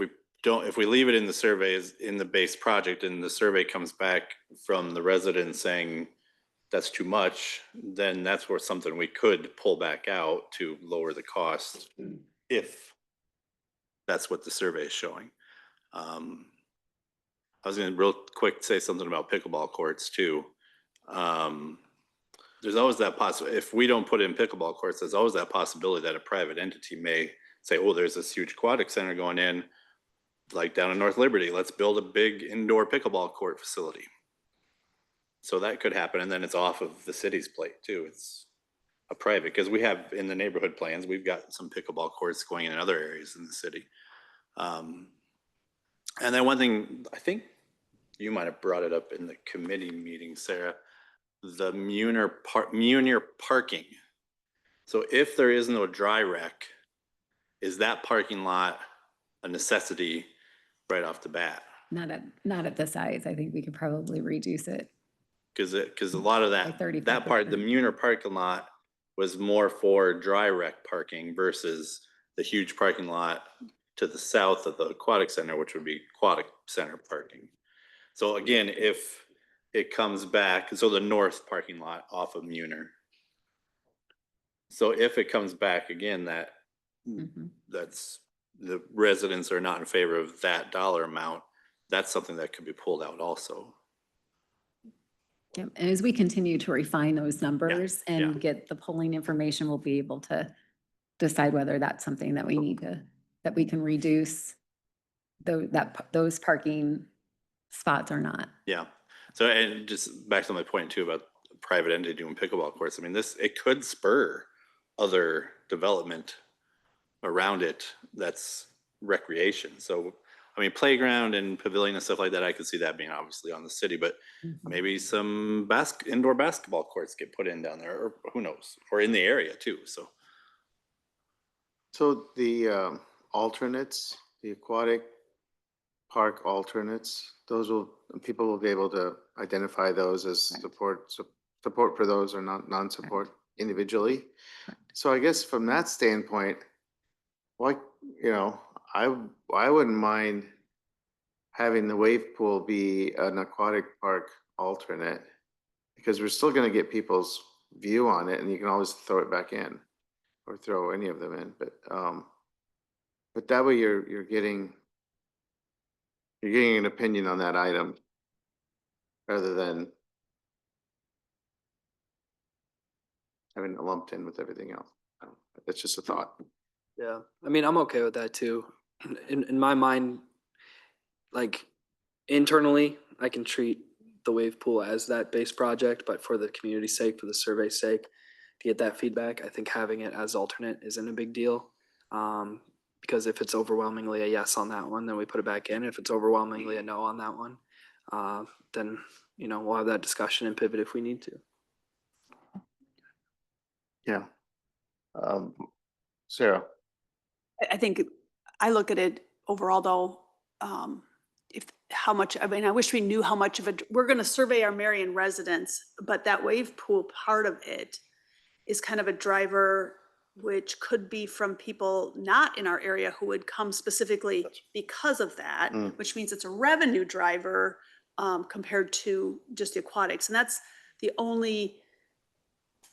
if we leave it in the survey as in the base project and the survey comes back from the residents saying that's too much, then that's where something we could pull back out to lower the cost if that's what the survey is showing. I was gonna real quick say something about pickleball courts too. There's always that if we don't put in pickleball courts, there's always that possibility that a private entity may say, oh, there's this huge aquatic center going in, like down in North Liberty, let's build a big indoor pickleball court facility. So that could happen, and then it's off of the city's plate too. It's a private, because we have in the neighborhood plans, we've got some pickleball courts going in other areas in the city. And then one thing, I think you might have brought it up in the committee meeting, Sarah, the Munir parking. So if there is no dry rec, is that parking lot a necessity right off the bat? Not at the size. I think we could probably reduce it. Because a lot of By that part, the 35%. Muner parking lot was more for dry rec parking versus the huge parking lot to the south of the aquatic center, which would be aquatic center parking. So again, if it comes back, so the north parking lot off of Muner. So if it comes back again, Mhm. that's, the residents are not in favor of that dollar amount, that's something that could be pulled out also. Yep. And as we continue to refine those numbers yeah. and get the polling information, we'll be able to decide whether that's something that we need to, that we can reduce those parking spots or not. Yeah. So, and just back to my point too about private entity doing pickleball courts. I mean, it could spur other development around it that's recreation. So, I mean, playground and pavilion and stuff like that, I could see that being obviously on the city, but Mhm. maybe some indoor basketball courts get put in down there, or who knows, or in the area too. So, So the alternates, the aquatic park alternates, people will be able to identify those as support for those or non-support individually. So I guess from that standpoint, why, I wouldn't mind having the wave pool be an aquatic park alternate, because we're still gonna get people's view on it, and you can always throw it back in or throw any of them in, but that way you're getting an opinion on that item rather than having it lumped in with everything else. That's just a thought. Yeah, I mean, I'm okay with that too. In my mind, like internally, I can treat the wave pool as that base project, but for the community's sake, for the survey's sake, to get that feedback, I think having it as alternate isn't a big deal. Because if it's overwhelmingly a yes on that one, then we put it back in. If it's overwhelmingly a no on that one, then, we'll have that discussion and pivot if we need to. Yeah. Sarah, I think I look at it overall though, I wish we knew how much of it, we're gonna survey our Marion residents, but that wave pool part of it is kind of a driver, which could be from people not in our area who would come specifically because of that, which means it's a revenue driver compared to just the aquatics. And that's the only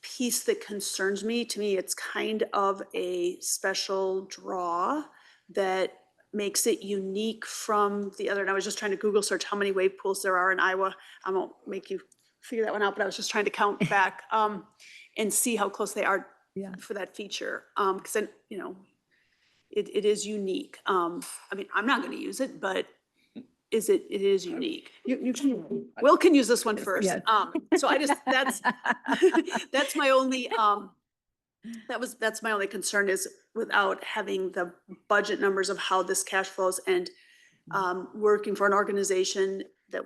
piece that concerns me. To me, it's kind of a special draw that makes it unique from the other. And I was just trying to Google search how many wave pools there are in Iowa. I won't make you figure that one out, but I was just trying to count back and see how close they are Yeah. for that feature. Because then, it is unique. I mean, I'm not going to use it, but it is unique. Will can use this one first. Yes. So that's my only, that's my only concern, is without having the budget numbers of how this cash flows, and working for an organization that,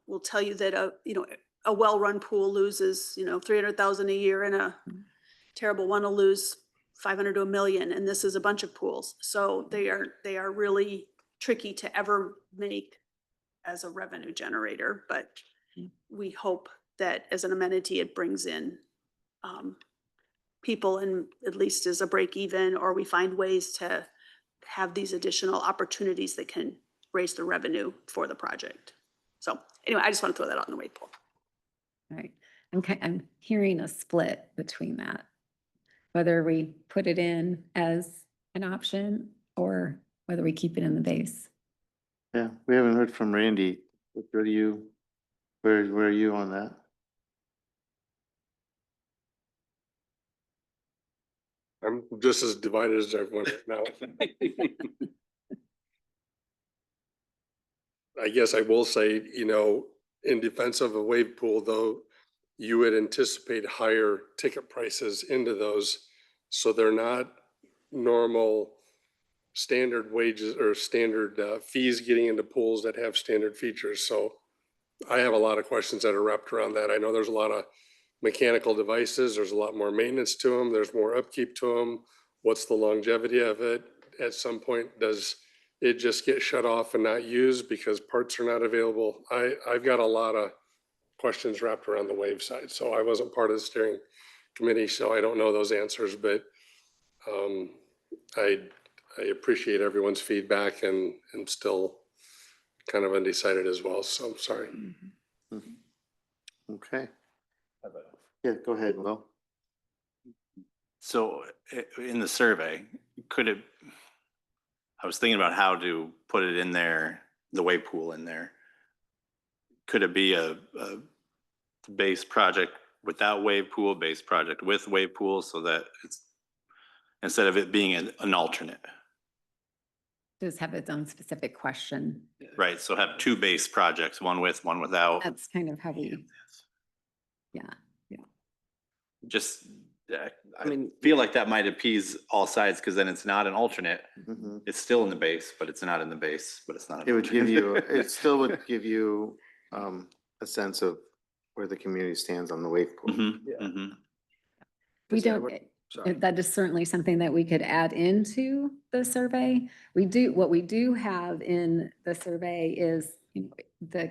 will tell you that a well-run pool loses, 300,000 a year, and a terrible one will lose 500 to $1 million. And this is a bunch of pools. So they are really tricky to ever make as a revenue generator, but we hope that as an amenity, it brings in people, and at least as a break even, or we find ways to have these additional opportunities that can raise the revenue for the project. So anyway, I just want to throw that out in the wave pool. Right. I'm hearing a split between that, whether we put it in as an option or whether we keep it in the base. yeah, we haven't heard from Randy. Where are you on that? I'm just as divided as everyone now. I guess I will say, in defense of a wave pool, though, you would anticipate higher ticket prices into those. So they're not normal standard wages or standard fees getting into pools that have standard features. So I have a lot of questions that are wrapped around that. I know there's a lot of mechanical devices. There's a lot more maintenance to them. There's more upkeep to them. What's the longevity of it? At some point, does it just get shut off and not used because parts are not available? I've got a lot of questions wrapped around the wave side. So I wasn't part of the steering committee, so I don't know those answers, but I appreciate everyone's feedback and I'm still kind of undecided as well. So I'm sorry. Okay. Yeah, go ahead, Will. So in the survey, could it, I was thinking about how to put it in there, the wave pool in there. Could it be a base project without wave pool, base project with wave pool, so that it's, instead of it being an alternate? Just have its own specific question. Right, so have two base projects, one with, one without. That's kind of how we, yeah. Just, I mean, feel like that might appease all sides, because then it's not an alternate. Mhm. It's still in the base, but it's not in the base, but it's not. an It would give alternate. you, it still would give you a sense of where the community stands on the wave pool. Mhm, mhm. We Is that don't, what- that is certainly something that we could add into the survey. What we do have in the survey is, you know,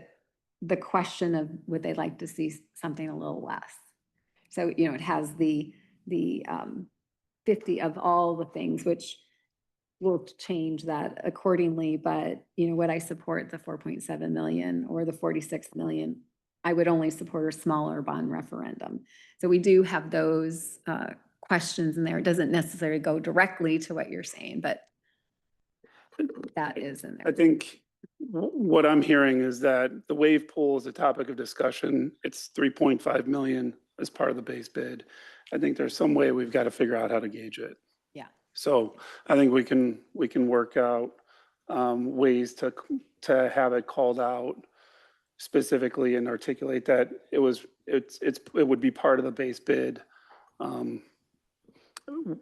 the question of would they like to see something a little less? So, you know, it has the 50 of all the things, which will change that accordingly. But, you know, would I support the 4.7 million or the 46 million? I would only support a smaller bond referendum. So we do have those questions in there. It doesn't necessarily go directly to what you're saying, but that is in I there. think what I'm hearing is that the wave pool is a topic of discussion. It's 3.5 million as part of the base bid. I think there's some way we've got to figure out how to gauge it. Yeah. So I think we can work out ways to have it called out specifically and articulate that it would be part of the base bid.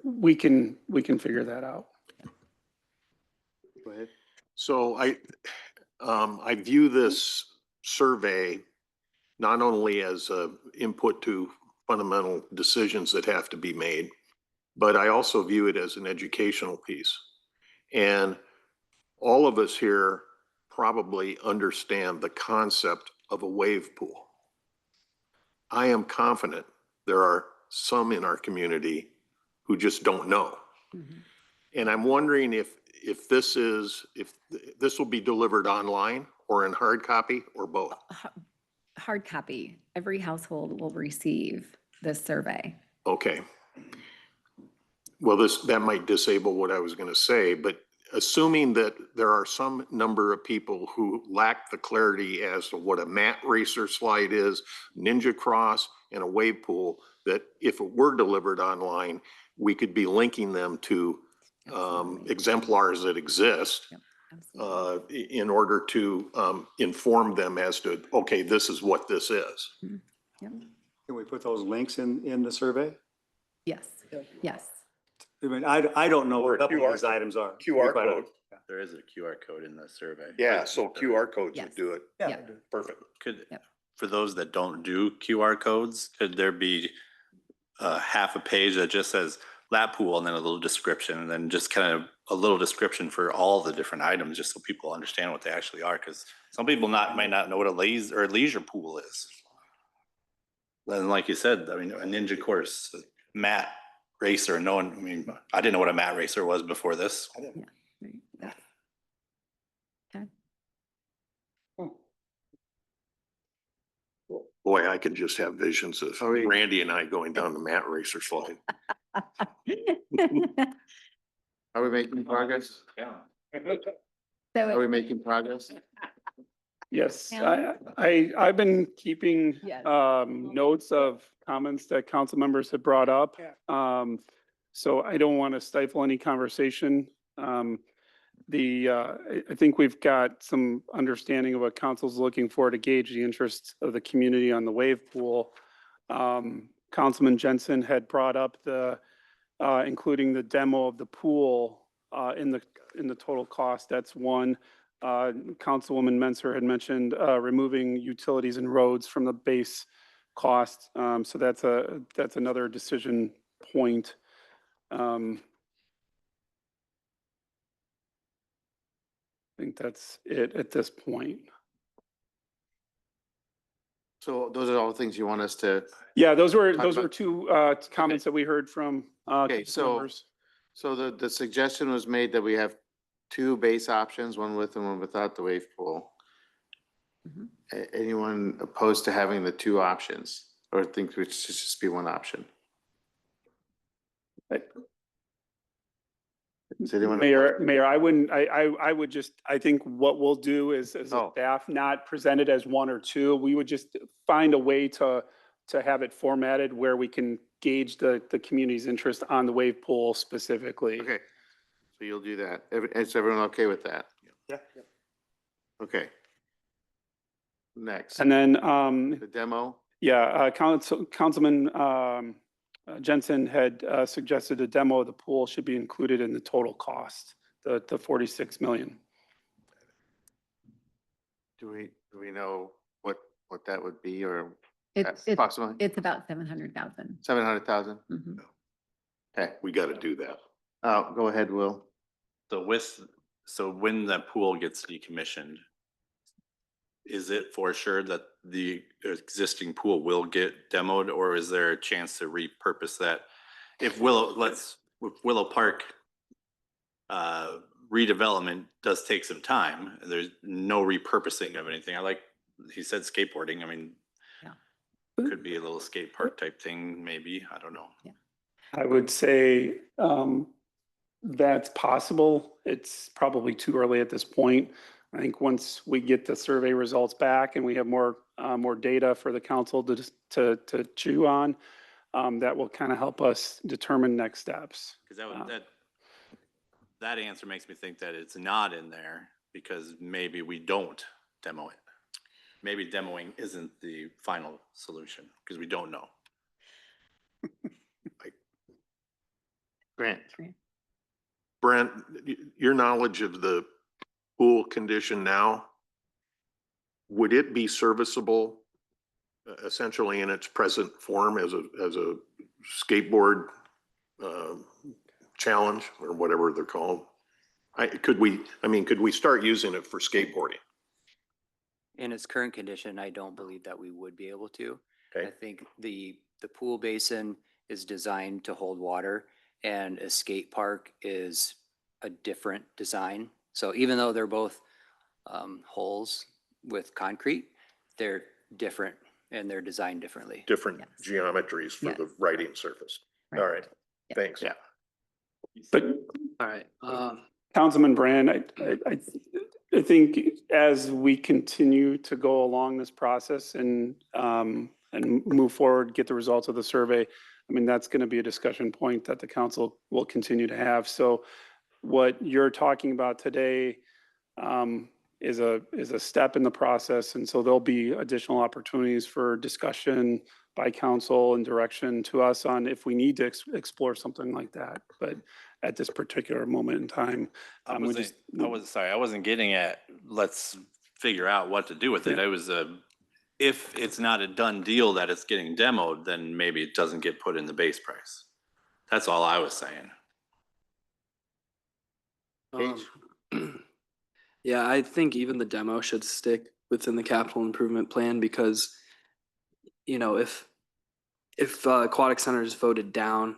We can figure that out. Go ahead. So I view this survey not only as a input to fundamental decisions that have to be made, but I also view it as an educational piece. And all of us here probably understand the concept of a wave pool. I am confident there are some in our community who just don't know. Mhm. And I'm wondering if this will be delivered online or in hard copy or both. Hard copy. Every household will receive this survey. Okay. Well, that might disable what I was going to say, but assuming that there are some number of people who lack the clarity as to what a mat racer slide is, Ninja Cross, and a wave pool, that if it were delivered online, we could be linking them to Absolutely. exemplars that exist Yep, absolutely. in order to inform them as to, okay, this is what this is. Yep. Can we put those links in the survey? Yes, yes. I mean, I don't know what a couple of QR these items are. QR Quite code. honest. There is a QR code in the survey. Yeah, so QR codes Yes. would do it. Yeah. Perfect. Could, Yep. for those that don't do QR codes, could there be half a page that just says lap pool and then a little description, and then just kind of a little description for all the different items, just so people understand what they actually are? Because some people might not know what a leisure pool is. Then, like you said, I mean, a ninja course, a mat racer, no one, I mean, I didn't know what a mat racer was before this. Right, yeah. Okay. Boy, I could just have visions of Are we- Randy and I going down the mat racer slide. Are we making progress? Are we making progress? Yes, Alan? I've been keeping Yes. notes of comments that council members had brought up. So I don't want to stifle any conversation. I think we've got some understanding of what council's looking for to gauge the interest of the community on the wave pool. Councilman Jensen had brought up including the demo of the pool in the total cost. That's one. Councilwoman Menser had mentioned removing utilities and roads from the base cost. So that's another decision point. I think that's it at this point. So those are all things you want us to, Yeah, those were Talk about- two comments that we heard from Okay, council so- members. so the suggestion was made that we have two base options, one with and one without the wave pool. Mhm. Anyone opposed to having the two options or think it should just be one option? Does anyone? Mayor, I wouldn't, I would just, I think what we'll do is as a Oh. staff, not present it as one or two. We would just find a way to have it formatted where we can gauge the community's interest on the wave pool specifically. Okay, so you'll do that. Is everyone okay with that? Yeah. Okay. Next, And then, the demo. yeah, Councilman Jensen had suggested a demo of the pool should be included in the total cost, the 46 million. Do we know what that would be or It's approximately? it's about 700,000. 700,000? Mhm. Okay, We got to do that. go ahead, Will. So when that pool gets decommissioned, is it for sure that the existing pool will get demoed, or is there a chance to repurpose that? If Willow Park redevelopment does take some time, there's no repurposing of anything. He said skateboarding, I mean, Yeah. could be a little skate park type thing, maybe, I don't know. I would say that's possible. It's probably too early at this point. I think once we get the survey results back and we have more data for the council to chew on, that will kind of help us determine next steps. Because that answer makes me think that it's not in there because maybe we don't demo it. Maybe demoing isn't the final solution because we don't know. Grant. Brent, your knowledge of the pool condition now, would it be serviceable essentially in its present form as a skateboard challenge or whatever they're called? Could we start using it for skateboarding? In its current condition, I don't believe that we would be able to. Okay. I think the pool basin is designed to hold water and a skate park is a different design. So even though they're both holes with concrete, they're different and they're designed differently. Different Yes. geometries for Yes. the writing surface. Right. All right, Yeah. thanks. Yeah. But All right. Councilman Brand, I think as we continue to go along this process and move forward, get the results of the survey, I mean, that's going to be a discussion point that the council will continue to have. So what you're talking about today is a step in the process. And so there'll be additional opportunities for discussion by council and direction to us on if we need to explore something like that. But at this particular moment in time, I we wasn't getting at, let's figure out what to do with it. Yeah. I was, if it's not a done deal that it's getting demoed, then maybe it doesn't get put in the base price. That's all I was saying. Yeah, I think even the demo should stick within the capital improvement plan because, you know, if Aquatic Center is voted down,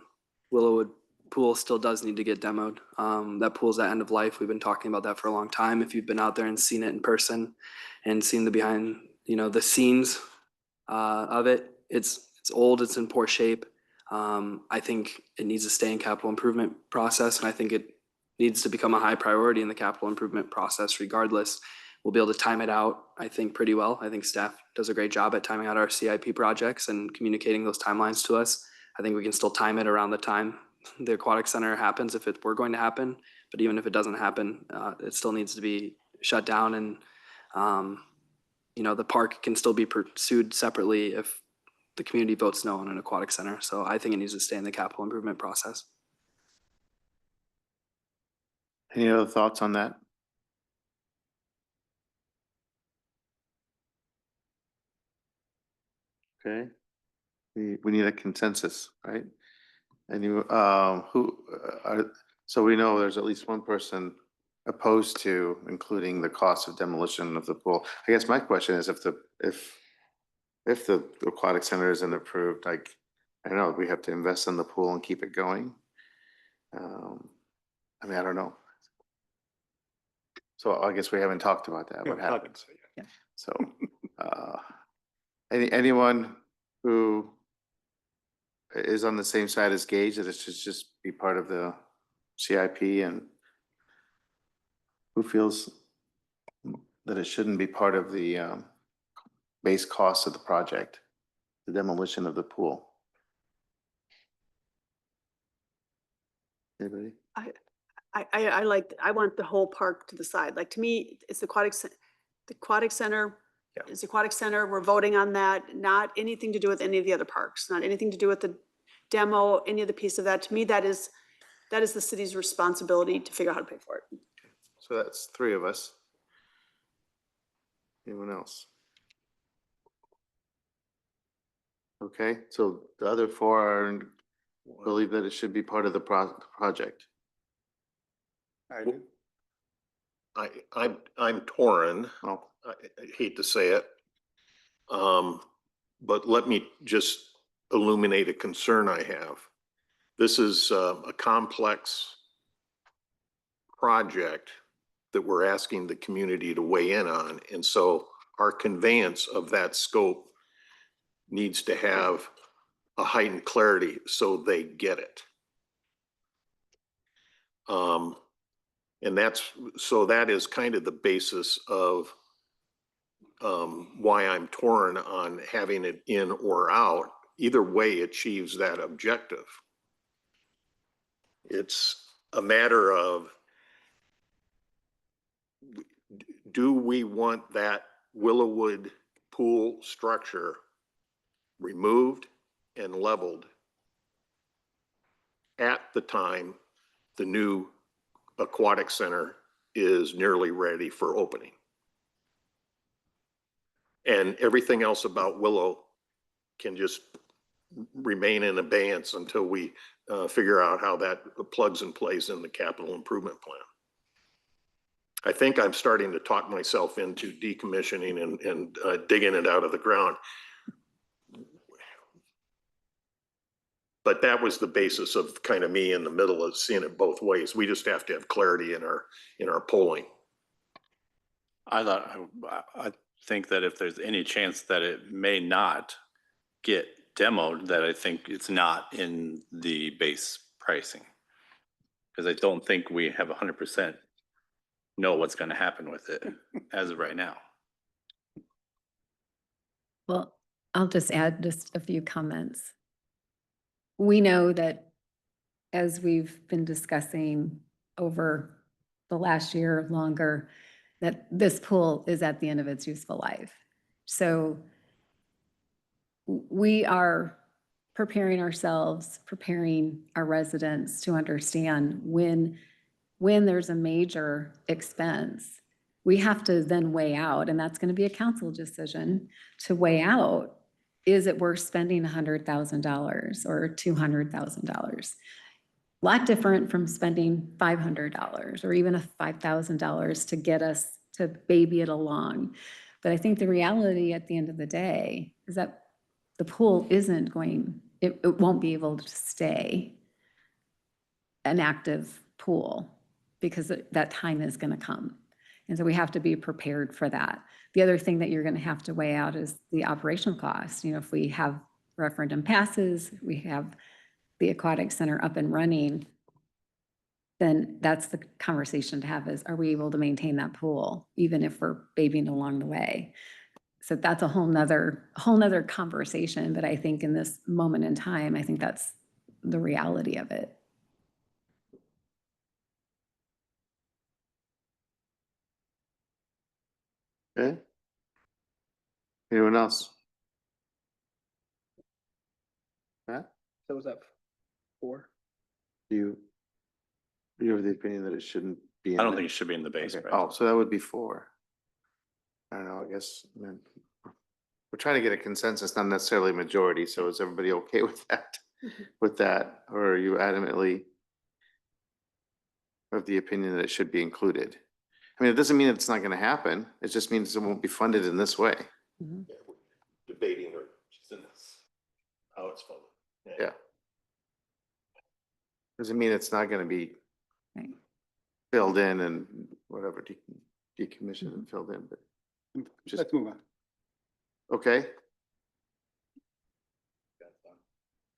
Willowwood Pool still does need to get demoed. That pool's at end of life. We've been talking about that for a long time. If you've been out there and seen it in person and seen the behind, the scenes of it, it's old, it's in poor shape. I think it needs to stay in capital improvement process, and I think it needs to become a high priority in the capital improvement process regardless. We'll be able to time it out, I think, pretty well. I think staff does a great job at timing out our CIP projects and communicating those timelines to us. I think we can still time it around the time the Aquatic Center happens if it were going to happen. But even if it doesn't happen, it still needs to be shut down, and the park can still be pursued separately if the community votes no on an Aquatic Center. So I think it needs to stay in the capital improvement process. Any other thoughts on that? Okay, We need a consensus, right? And you, so we know there's at least one person opposed to including the cost of demolition of the pool. I guess my question is if the aquatic center isn't approved, like, I know we have to invest in the pool and keep it going. I mean, I don't know. So I guess we haven't talked about that, what happens. So, anyone who is on the same side as Gage, that it should just be part of the CIP, and who feels that it shouldn't be part of the base cost of the project, the demolition of the pool? Anybody? I want the whole park to the side. Like, to me, it's the aquatic center. Yeah. It's the aquatic center. We're voting on that, not anything to do with any of the other parks, not anything to do with the demo, any of the piece of that. To me, that is the city's responsibility to figure out how to pay for it. So that's three of us. Anyone else? Okay, so the other four believe that it should be part of the project. I do. I'm torn. Oh, I hate to say it. But let me just illuminate a concern I have. This is a complex project that we're asking the community to weigh in on. And so our conveyance of that scope needs to have a heightened clarity so they get it. And that is kind of the basis of why I'm torn on having it in or out. Either way achieves that objective. It's a matter of, do we want that Willowwood pool structure removed and leveled at the time the new aquatic center is nearly ready for opening? And everything else about Willow can just remain in abeyance until we figure out how that plugs and plays in the capital improvement plan. I think I'm starting to talk myself into decommissioning and digging it out of the ground. But that was the basis of kind of me in the middle of seeing it both ways. We just have to have clarity in our polling. I think that if there's any chance that it may not get demoed, that I think it's not in the base pricing. Because I don't think we have 100% know what's going to happen with it as of right now. Well, I'll just add just a few comments. We know that as we've been discussing over the last year or longer, that this pool is at the end of its useful life. So we are preparing ourselves, preparing our residents to understand when there's a major expense, we have to then weigh out, and that's going to be a council decision to weigh out, is it worth spending $100,000 or $200,000? A lot different from spending $500 or even $5,000 to get us to baby it along. But I think the reality at the end of the day is that the pool isn't going, it won't be able to stay an active pool because that time is going to come. And so we have to be prepared for that. The other thing that you're going to have to weigh out is the operational cost. You know, if we have referendum passes, we have the aquatic center up and running, then that's the conversation to have is, are we able to maintain that pool, even if we're babying along the way? So that's a whole nother conversation. But I think in this moment in time, I think that's the reality of it. okay. Anyone else? Matt, So was that 4? you have the opinion that it shouldn't be in I don't the- think it should be in the base Okay. price. Oh, so that would be 4. I don't know, I guess, we're trying to get a consensus, not necessarily a majority. So is everybody okay with that? With that, or are you adamantly of the opinion that it should be included? I mean, it doesn't mean it's not gonna happen. It just means it won't be funded in this way. Debating her, she's in this, how it's funded. Yeah. Doesn't mean it's not gonna be Right. filled in and whatever, decommissioned and filled in, but, Just- Let's move on. okay?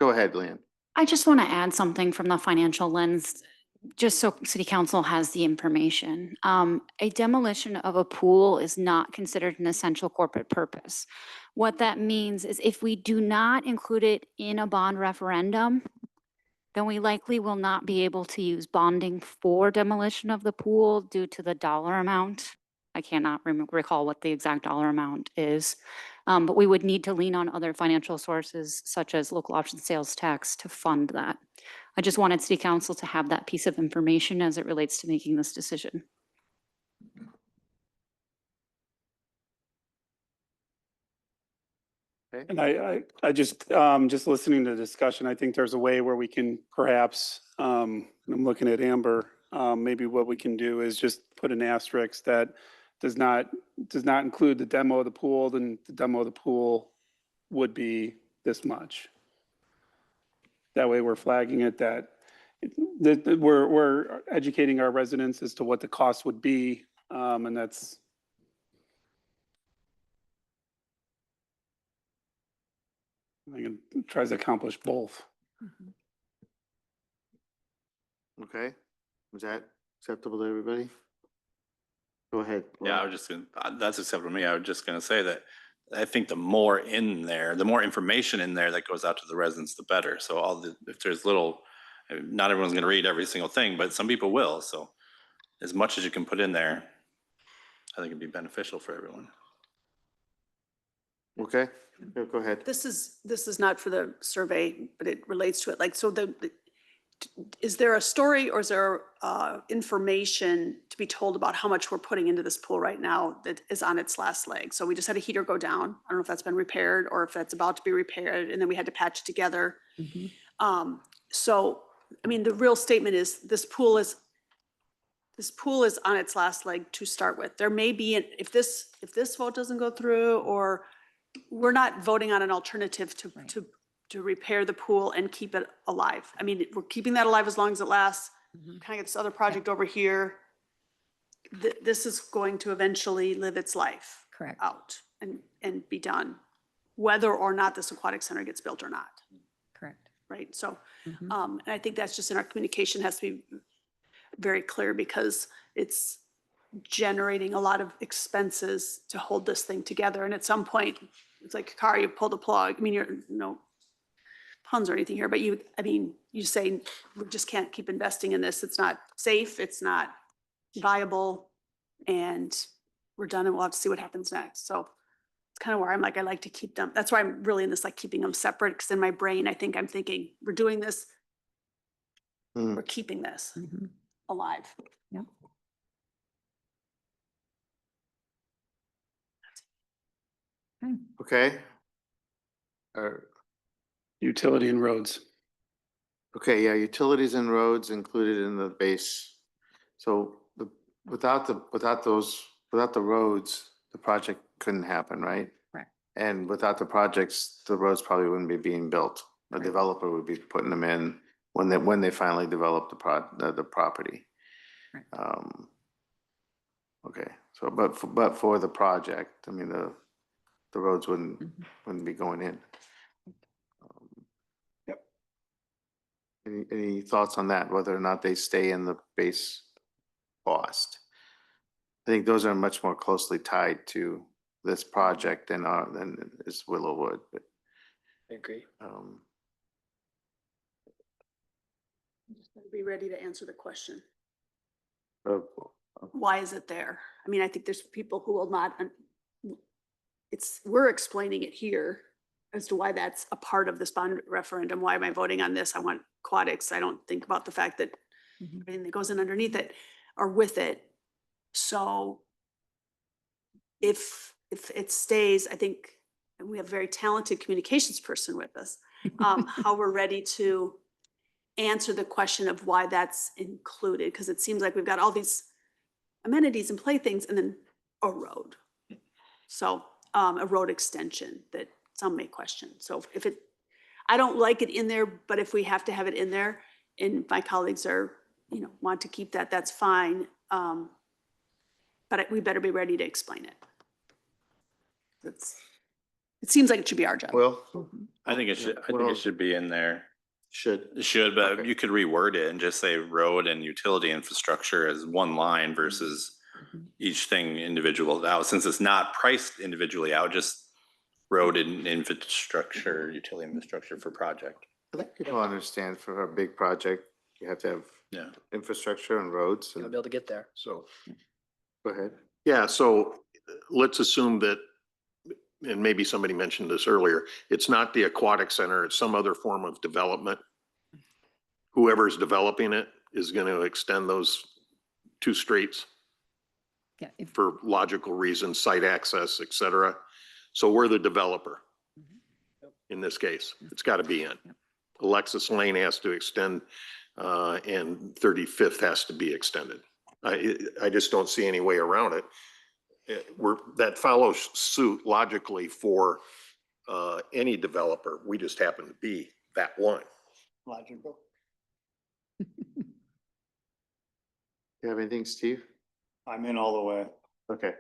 Go ahead, Leanne. I just want to add something from the financial lens, just so city council has the information. A demolition of a pool is not considered an essential corporate purpose. What that means is if we do not include it in a bond referendum, then we likely will not be able to use bonding for demolition of the pool due to the dollar amount. I cannot recall what the exact dollar amount is. But we would need to lean on other financial sources such as local option sales tax to fund that. I just wanted city council to have that piece of information as it relates to making this decision. And I just listening to the discussion, I think there's a way where we can perhaps, and I'm looking at Amber, maybe what we can do is just put an asterisk that does not include the demo of the pool, then the demo of the pool would be this much. That way we're flagging it that we're educating our residents as to what the cost would be, and that's. I think it tries to accomplish both. Okay, was that acceptable to everybody? Go ahead. Yeah, I was just gonna, that's acceptable to me. I was just gonna say that I think the more in there, the more information in there that goes out to the residents, the better. So if there's little, not everyone's gonna read every single thing, but some people will. So as much as you can put in there, I think it'd be beneficial for everyone. Okay, go ahead. This is not for the survey, but it relates to it. Like, so is there a story or is there information to be told about how much we're putting into this pool right now that is on its last leg? So we just had a heater go down. I don't know if that's been repaired or if that's about to be repaired, and then we had to patch it together. So, I mean, the real statement is this pool is on its last leg to start with. There may be, if this vote doesn't go through, or we're not voting on an alternative to repair the pool and keep it alive. I mean, we're keeping that alive as long as it lasts. Kind of get this other project over here. This is going to eventually live its life Correct. out and be done, whether or not this aquatic center gets built or not. Correct. Right. So, and I think that's just in our communication has to be very clear because it's generating a lot of expenses to hold this thing together. And at some point, it's like a car, you pull the plug. I mean, you're no puns or anything here, but you say we just can't keep investing in this. It's not safe. It's not viable, and we're done and we'll have to see what happens next. So it's kind of where I'm like, I like to keep them. That's why I'm really in this, like keeping them separate, because in my brain, I'm thinking we're doing this, we're keeping this alive. Yeah. Okay. Utility and roads. Okay, yeah, utilities and roads included in the base. So without the roads, the project couldn't happen, right? Right. And without the projects, the roads probably wouldn't be being built. A Right. developer would be putting them in when they finally develop the property. Right. Okay, so but for the project, I mean, the roads wouldn't be going in. Yep. Any thoughts on that, whether or not they stay in the base cost? I think those are much more closely tied to this project than is Willowwood, but. I agree. Just gotta be ready to answer the question. uh, Why is it there? I mean, I think there's people who will not, we're explaining it here as to why that's a part of this bond referendum. Why am I voting on this? I want aquatics. I don't think about the fact that everything that goes in underneath it or with it. So if it stays, I think and we have a very talented communications person with us, how we're ready to answer the question of why that's included, because it seems like we've got all these amenities and playthings and then a road. So a road extension that some may question. So if it, I don't like it in there, but if we have to have it in there and my colleagues are, you know, want to keep that, that's fine. But we better be ready to explain it. It seems like it should be our job. Well, I think it should, I think Well- it should be in there. should, It should, but Okay. you could reword it and just say road and utility infrastructure as one line versus each thing individual out, since it's not priced individually out, just road and infrastructure, utility infrastructure for project. I think people understand for a big project, you have to have Yeah. infrastructure and roads. Gotta And be able to get there. so, go ahead. Yeah, so let's assume that, and maybe somebody mentioned this earlier, it's not the aquatic center, it's some other form of development. Whoever's developing it is going to extend those two streets Yeah, if, for logical reasons, site access, et cetera. So we're the developer in this case. It's got to be in. Alexis Lane has to extend, and 35th has to be extended. I just don't see any way around it. That follows suit logically for any developer. We just happen to be that one. Logical. You have anything, Steve? I'm in all the way. Okay.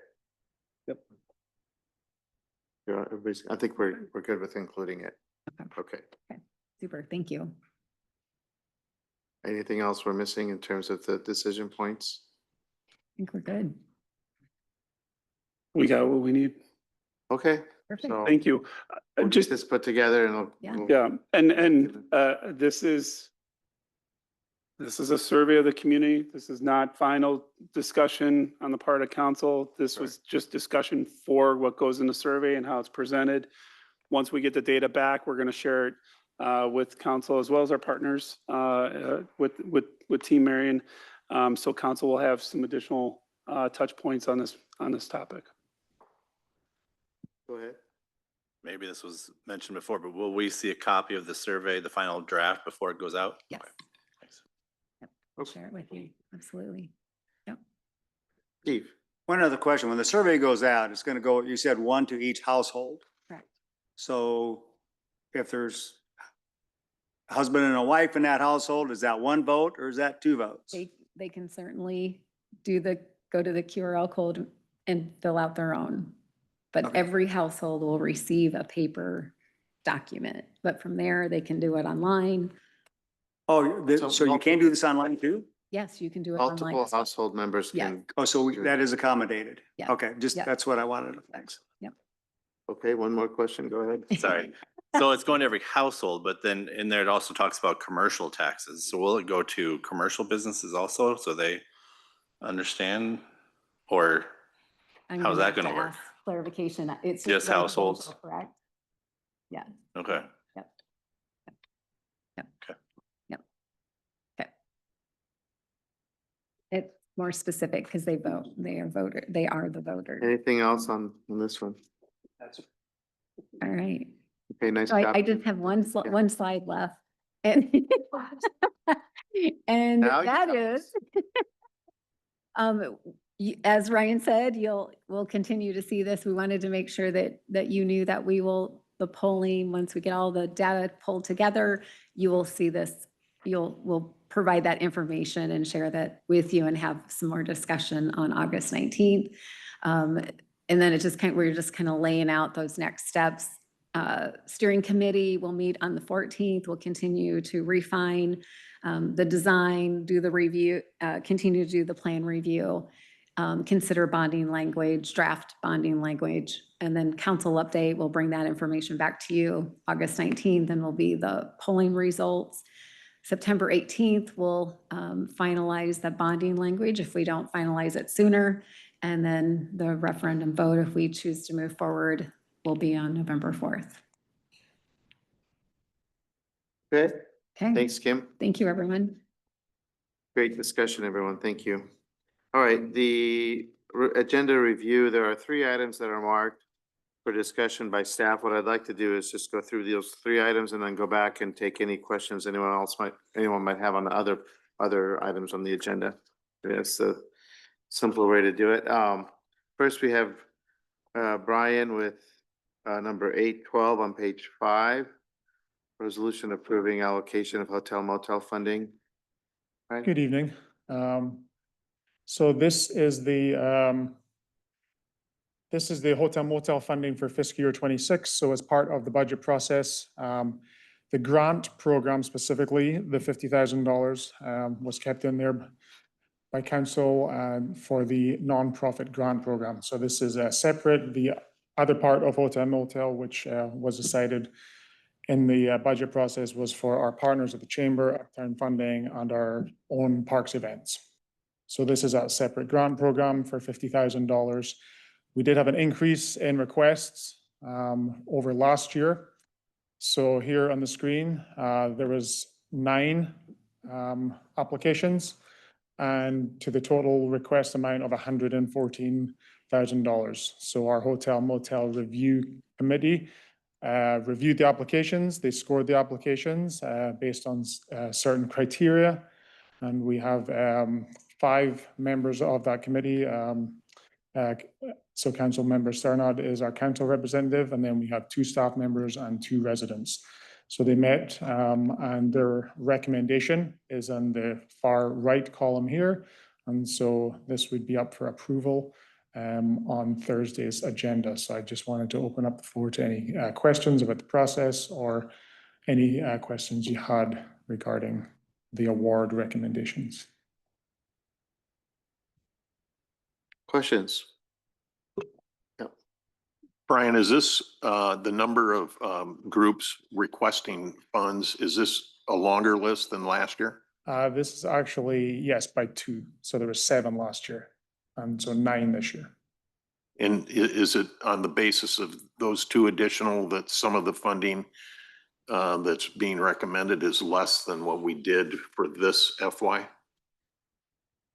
Yep. Everybody's, I think we're good with including it. Okay. Okay. super, thank you. Anything else we're missing in terms of the decision points? I think we're good. We got what we need. Okay. Perfect. So Thank you. we'll get Just, this put together and Yeah. yeah, and this is a survey of the community. This is not final discussion on the part of council. This was just discussion for what goes in the survey and how it's presented. Once we get the data back, we're going to share it with council as well as our partners with Team Marion. So council will have some additional touch points on this topic. Go ahead. Maybe this was mentioned before, but will we see a copy of the survey, the final draft before it goes out? Yes. Okay, thanks. I'll share it with you. Absolutely. Steve? One other question. When the survey goes out, it's gonna go, you said one to each household. Correct. So if there's a husband and a wife in that household, is that one vote or is that two votes? They can certainly go to the QRL code and fill out their own. But Okay. every household will receive a paper document, but from there, they can do it online. Oh, So so you can't do this online too? Yes, you can do it online. Multiple as well. household members Yeah. can, Oh, so that is accommodated? Yeah. Okay, just, Yeah. that's what I wanted. Thanks. okay, one more question, go ahead. Sorry. So it's going to every household, but then in there it also talks about commercial taxes. So will it go to commercial businesses also so they understand? Or I'm how's gonna that have to gonna work? ask Clarification. It's Just households? residential, correct? Yeah. Okay. Yep. Okay. Yep. Okay. It's more specific because they vote, they are the voter. Anything else on this one? All right. Okay, nice So I job. just have one, Yeah. one slide left. And and Now you that tell is, as Ryan said, we'll continue to see this. We wanted to make sure that you knew that the polling, once we get all the data pulled together, you will see this. We'll provide that information and share that with you and have some more discussion on August 19th. And then we're just kind of laying out those next steps. Steering committee will meet on the 14th. We'll continue to refine the design, do the review, continue to do the plan review, consider bonding language, draft bonding language, and then council update. We'll bring that information back to you. August 19th, and will be the polling results. September 18th, we'll finalize the bonding language if we don't finalize it sooner. And then the referendum vote, if we choose to move forward, will be on November 4th. Okay, Okay. thanks, Kim. Thank you, everyone. Great discussion, everyone. Thank you. All right, the agenda review, there are 3 items that are marked. for discussion by staff. What I'd like to do is just go through those three items and then go back and take any questions anyone might have on the other items on the agenda. That's the simpler way to do it. First, we have Brian with number 812 on page 5. Resolution approving allocation of hotel motel funding. Right? Good evening. So this is the hotel motel funding for fiscal year 26. So as part of the budget process, the grant program specifically, the $50,000 was kept in there by council for the nonprofit grant program. So this is separate. The other part of hotel motel, which was decided in the budget process, was for our partners at the chamber, uptown funding, and our own parks events. So this is a separate grant program for $50,000. We did have an increase in requests over last year. So here on the screen, there was 9 applications, and to the total request amount of $114,000. So our hotel motel review committee reviewed the applications. They scored the applications based on certain criteria, and we have 5 members of that committee. So Council Member Sternad is our council representative, and then we have 2 staff members and 2 residents. So they met, and their recommendation is on the far right column here. And so this would be up for approval on Thursday's agenda. So I just wanted to open up the floor to any questions about the process or any questions you had regarding the award recommendations. Questions? Brian, is this the number of groups requesting funds? Is this a longer list than last year? This is actually, yes, by 2. So there were 7 last year, and so 9 this year. And is it on the basis of those 2 additional that some of the funding that's being recommended is less than what we did for this FY?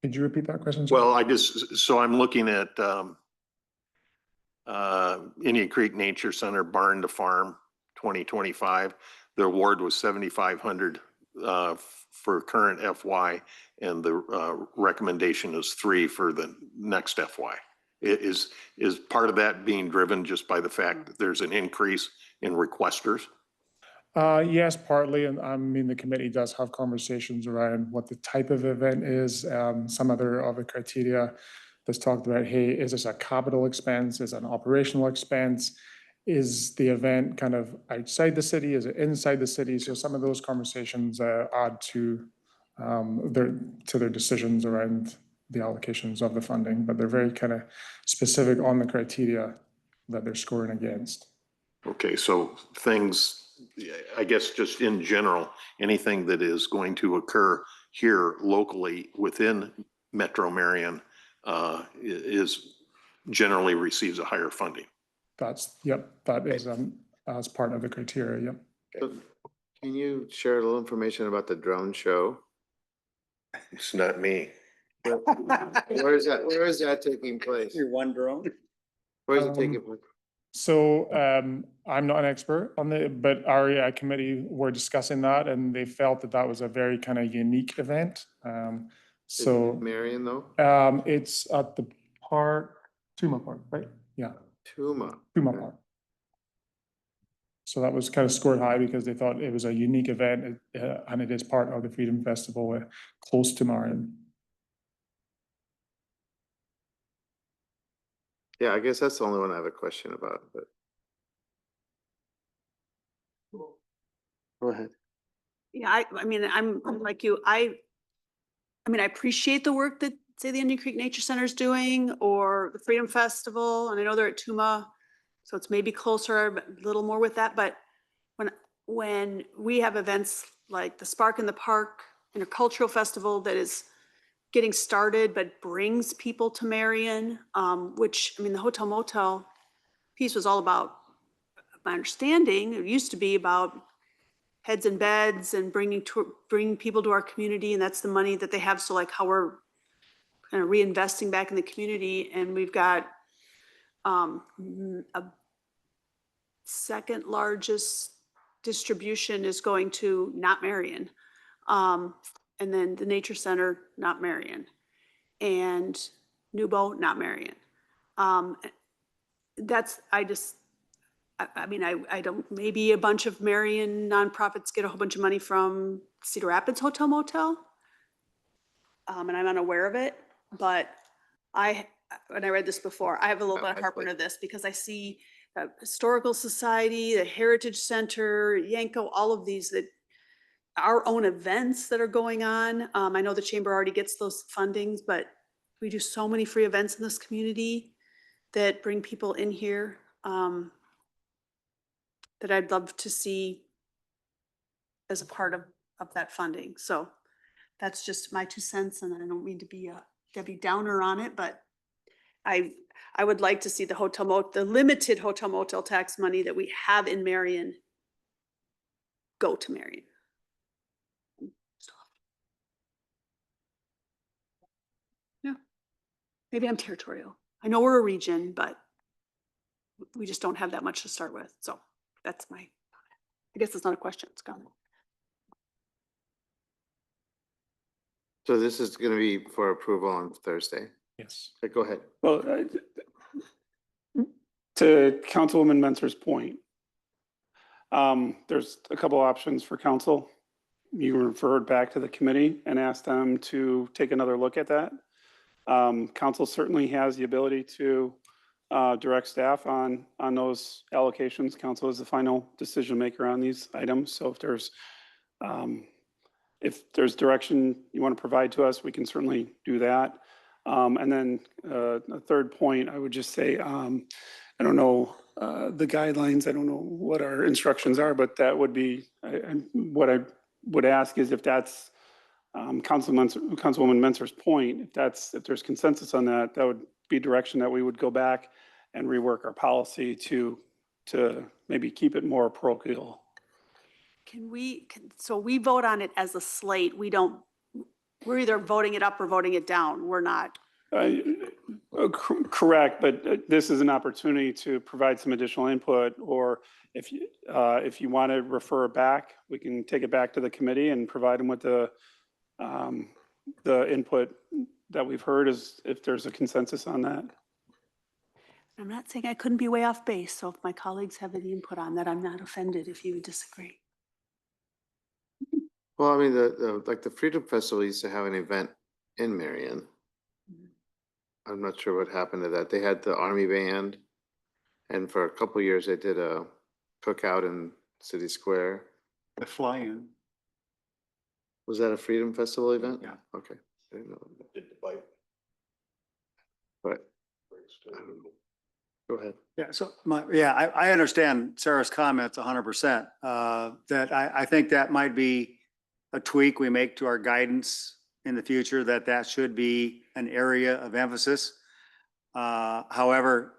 Could you repeat that question? Well, so I'm looking at Indian Creek Nature Center Barn to Farm 2025. The award was $7,500 for current FY, and the recommendation is 3 for the next FY. Is part of that being driven just by the fact that there's an increase in requesters? Yes, partly. And I mean, the committee does have conversations around what the type of event is. Some other of the criteria that's talked about, hey, is this a capital expense? Is it an operational expense? Is the event kind of outside the city? Is it inside the city? So some of those conversations add to their decisions around the allocations of the funding, but they're very kind of specific on the criteria that they're scoring against. Okay, so things, I guess just in general, anything that is going to occur here locally within Metro Marion is generally receives a higher funding. Yep, that is as part of the criteria, yep. So can you share a little information about the drone show? It's not me. Where is that taking place? Your one drone? Where is it taking place? So I'm not an expert on it, but our committee were discussing that, and they felt that that was a very kind of unique event. So Marion though? it's at the park, Tuma Park, right? Yeah. Tuma. Park. So that was kind of scored high because they thought it was a unique event, and it is part of the Freedom Festival close to Marion. Yeah, I guess that's the only one I have a question about, but. Go ahead. Yeah, I mean, I'm like you, I mean, I appreciate the work that, say, the Indian Creek Nature Center is doing, or the Freedom Festival, and I know they're at Tuma, so it's maybe closer, but a little more with that, but when we have events like the Spark in the Park Intercultural Festival that is getting started, but brings people to Marion, which, I mean, the hotel motel piece was all about, my understanding, it used to be about heads and beds and bringing people to our community, and that's the money that they have. So like how we're kind of reinvesting back in the community, and we've got a second largest distribution is going to not Marion. And then the Nature Center, not Marion. And Nubo, not Marion. That's, I mean, I don't, maybe a bunch of Marion nonprofits get a whole bunch of money from Cedar Rapids Hotel Motel. And I'm unaware of it, but when I read this before, I have a little bit of heartburn of this because I see the Historical Society, the Heritage Center, Yanko, all of these that our own events that are going on. I know the chamber already gets those fundings, but we do so many free events in this community that bring people in here that I'd love to see as a part of that funding. So that's just my 2 cents, and I don't mean to be a Debbie Downer on it, but I would like to see the limited hotel motel tax money that we have in Marion go to Marion. Yeah, maybe I'm territorial. I know we're a region, but we just don't have that much to start with. So that's I guess it's not a question, it's a comment. So this is gonna be for approval on Thursday. Yes. Go ahead. Well, to Councilwoman Mentzer's point, there's a couple options for council. You refer it back to the committee and ask them to take another look at that. Council certainly has the ability to direct staff on those allocations. Council is the final decision maker on these items. So if there's direction you want to provide to us, we can certainly do that. And then a third point, I would just say, I don't know the guidelines. I don't know what our instructions are, but that would be what I would ask is if that's Councilwoman Mentzer's point, if there's consensus on that, that would be direction that we would go back and rework our policy to maybe keep it more parochial. So we vote on it as a slate. We're either voting it up or voting it down. We're not. Correct, but this is an opportunity to provide some additional input, or if you want to refer it back, we can take it back to the committee and provide them with the input that we've heard, is if there's a consensus on that. I'm not saying I couldn't be way off base, so if my colleagues have any input on that, I'm not offended if you disagree. Well, I mean, like the Freedom Festival used to have an event in Marion. I'm not sure what happened to that. They had the Army Band, and for a couple of years they did a cookout in City Square. The fly-in. Was that a Freedom Festival event? Yeah. Okay. I didn't know that. Did the bike. But I don't know. Go ahead. Yeah, so I understand Sarah's comments 100%. That I think that might be a tweak we make to our guidance in the future, that should be an area of emphasis. However,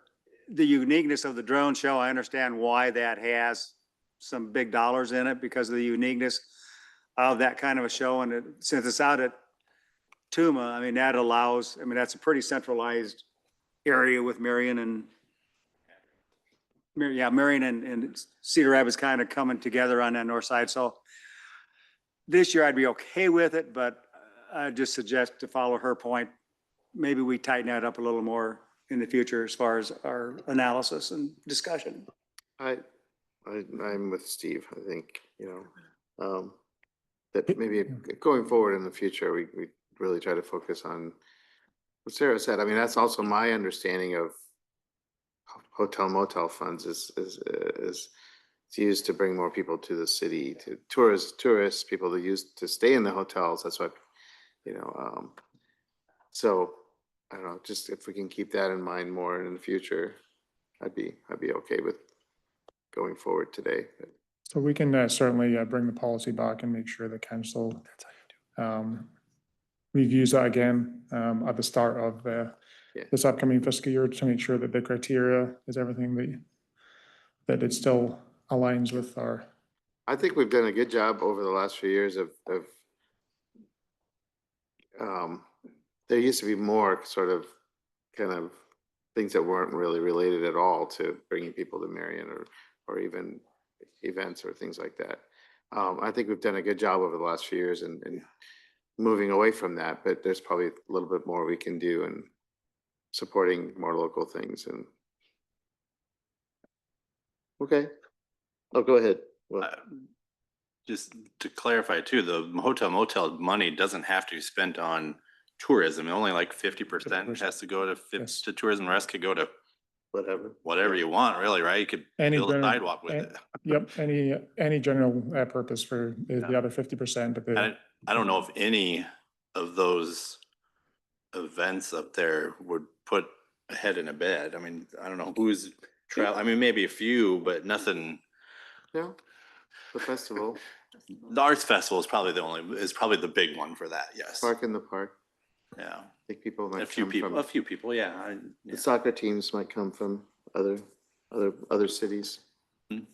the uniqueness of the drone show, I understand why that has some big dollars in it because of the uniqueness of that kind of a show. And since it's out at Tuma, I mean, that's a pretty centralized area with Marion and Cedar Rapids kind of coming together on that north side. So this year I'd be okay with it, but I just suggest, to follow her point, maybe we tighten that up a little more in the future as far as our analysis and discussion. I'm with Steve. I think, that maybe going forward in the future, we really try to focus on what Sarah said. I mean, that's also my understanding of hotel motel funds is used to bring more people to the city, to tourists, people to stay in the hotels. That's what, so I don't know, just if we can keep that in mind more in the future, I'd be okay with going forward today. So we can certainly bring the policy back and make sure the council reviews that again at the start of this upcoming fiscal year to make sure that the criteria is everything that it still aligns with our. I think we've done a good job over the last few years of there used to be more sort of kind of things that weren't really related at all to bringing people to Marion, or or even events or things like that. I think we've done a good job over the last few years and moving away from that, but there's probably a little bit more we can do in supporting more local things and. Okay. Oh, go ahead. Well, Just to clarify too, the hotel motel money doesn't have to be spent on tourism. Only like 50% has to go to Yes. to tourism. The rest could go to whatever. whatever you want, really, right? You could Any build a general- sidewalk with it. Yep, any general purpose for the other 50% of the. I don't know if any of those events up there would put a head in a bed. I mean, I don't know who's I mean, maybe a few, but nothing. No, the festival, The arts festival is probably the big one for that. Yes. Park in the Park. Yeah. I think people might A few come people. from, A few people. Yeah. the soccer teams might come from other cities.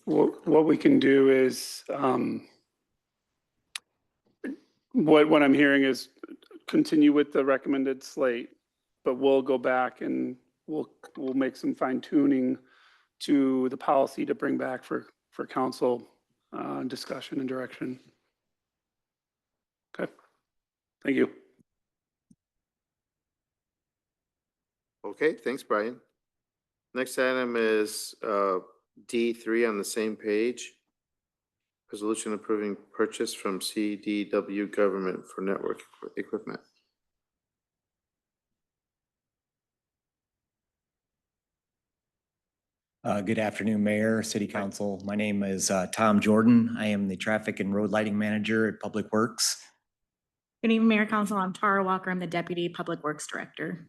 What we can do is, what I'm hearing is continue with the recommended slate, but we'll go back and we'll make some fine tuning to the policy to bring back for council discussion and direction. Okay, thank you. Okay, thanks, Brian. Next item is D3 on the same page. Resolution approving purchase from CDW Government for network equipment. Good afternoon, Mayor, City Council. My name is Tom Jordan. I am the Traffic and Road Lighting Manager at Public Works. Good evening, Mayor, Council. I'm Tara Walker. I'm the Deputy Public Works Director.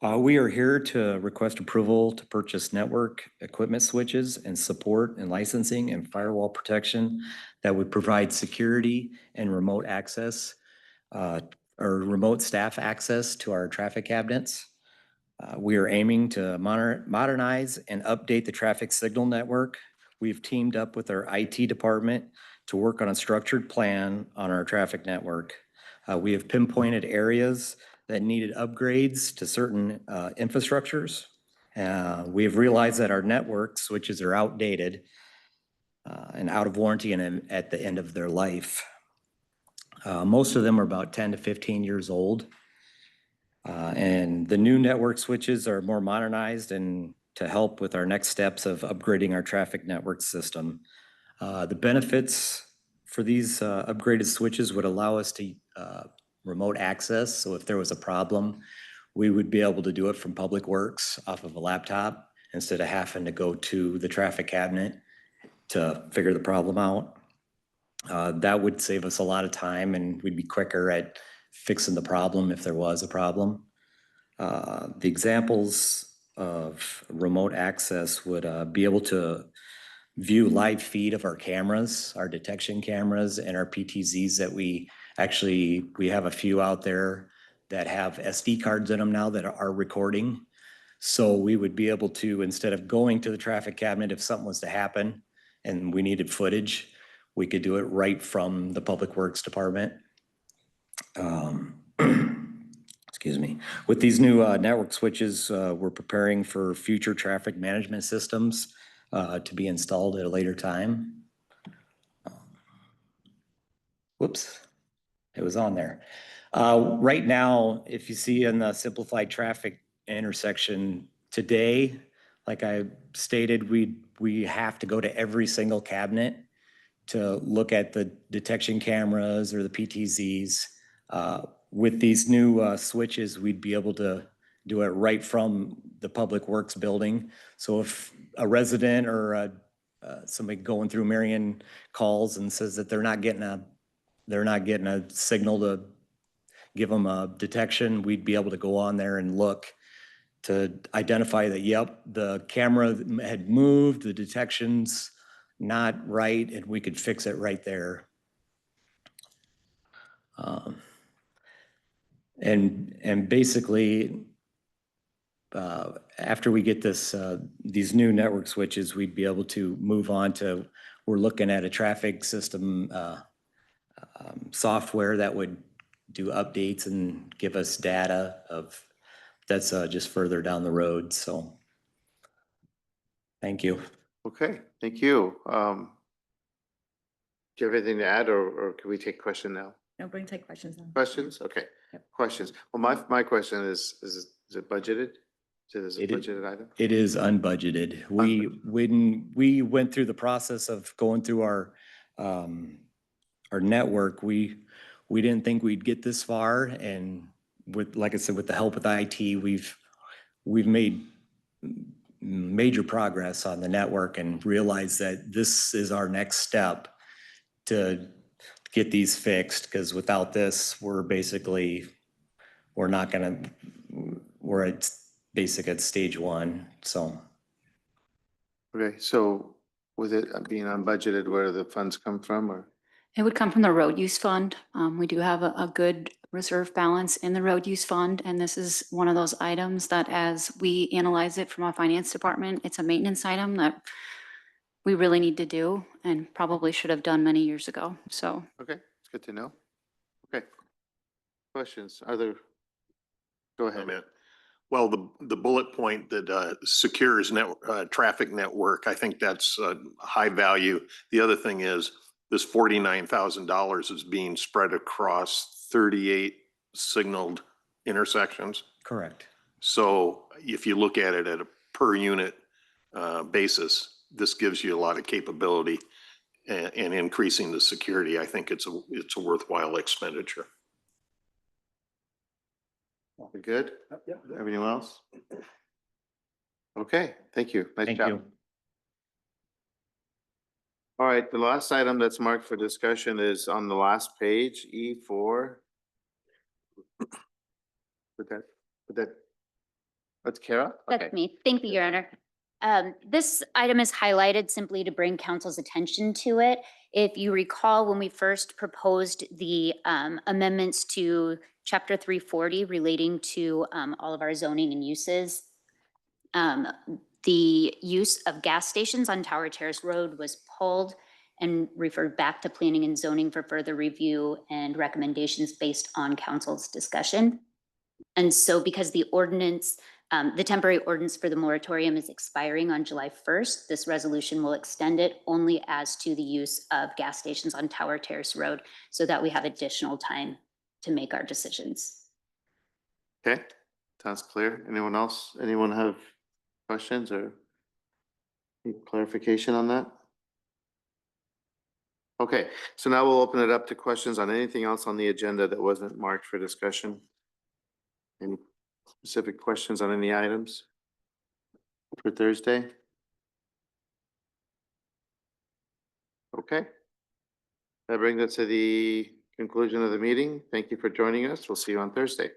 We are here to request approval to purchase network equipment switches and support and licensing and firewall protection that would provide security and remote access or remote staff access to our traffic cabinets. We are aiming to modernize and update the traffic signal network. We've teamed up with our IT department to work on a structured plan on our traffic network. We have pinpointed areas that needed upgrades to certain infrastructures. We have realized that our network switches are outdated and out of warranty and at the end of their life. Most of them are about 10 to 15 years old. And the new network switches are more modernized and to help with our next steps of upgrading our traffic network system. The benefits for these upgraded switches would allow us to remote access. So if there was a problem, we would be able to do it from Public Works off of a laptop instead of having to go to the traffic cabinet to figure the problem out. That would save us a lot of time and we'd be quicker at fixing the problem if there was a problem. The examples of remote access would be able to view live feed of our cameras, our detection cameras and our PTZs that we have a few out there that have SD cards in them now that are recording. So we would be able to, instead of going to the traffic cabinet if something was to happen and we needed footage, we could do it right from the Public Works Department. Excuse me. With these new network switches, we're preparing for future traffic management systems to be installed at a later time. Whoops, it was on there. Right now, if you see in the simplified traffic intersection today, like I stated, we have to go to every single cabinet to look at the detection cameras or the PTZs. With these new switches, we'd be able to do it right from the Public Works building. So if a resident or somebody going through Marion calls and says that they're not getting a signal to give them a detection, we'd be able to go on there and look to identify that, yep, the camera had moved, the detection's not right, and we could fix it right there. And basically, after we get these new network switches, we'd be able to move on to, we're looking at a traffic system software that would do updates and give us data that's just further down the road. So, thank you. Okay, thank you. Do you have anything to add or can we take question now? No, bring take questions now. Questions? Okay, Yep. questions. Well, my question is it budgeted? Is it a It is- budgeted item? It is unbudgeted. When we went through the process of going through our network, we didn't think we'd get this far. And with, like I said, with the help with IT, we've made major progress on the network and realized that this is our next step to get these fixed, because without this, we're not gonna, we're at stage one, so. Okay, so with it being unbudgeted, where do the funds come from or? It would come from the road use fund. We do have a good reserve balance in the road use fund, and this is one of those items that as we analyze it from our finance department, it's a maintenance item that we really need to do and probably should have done many years ago, so. Okay, it's good to know. Okay. Questions? Are there? Go ahead. Comment. Well, the bullet point that secures traffic network, I think that's high value. The other thing is this $49,000 is being spread across 38 signaled intersections. Correct. So if you look at it at a per unit basis, this gives you a lot of capability and increasing the security. I think it's a worthwhile expenditure. We good? Everyone else? Okay, thank you. Nice Thank job. you. All right, the last item that's marked for discussion is on the last page, E4. That's Kara? Okay. That's me. Thank you, Your Honor. This item is highlighted simply to bring council's attention to it. If you recall, when we first proposed the amendments to Chapter 340 relating to all of our zoning and uses, the use of gas stations on Tower Terrace Road was pulled and referred back to planning and zoning for further review and recommendations based on council's discussion. And so because the ordinance, the temporary ordinance for the moratorium is expiring on July 1st, this resolution will extend it only as to the use of gas stations on Tower Terrace Road so that we have additional time to make our decisions. Okay, sounds clear. Anyone else? Anyone have questions or any clarification on that? Okay, so now we'll open it up to questions on anything else on the agenda that wasn't marked for discussion. Any specific questions on any items for Thursday? Okay. That brings us to the conclusion of the meeting. Thank you for joining us. We'll see you on Thursday.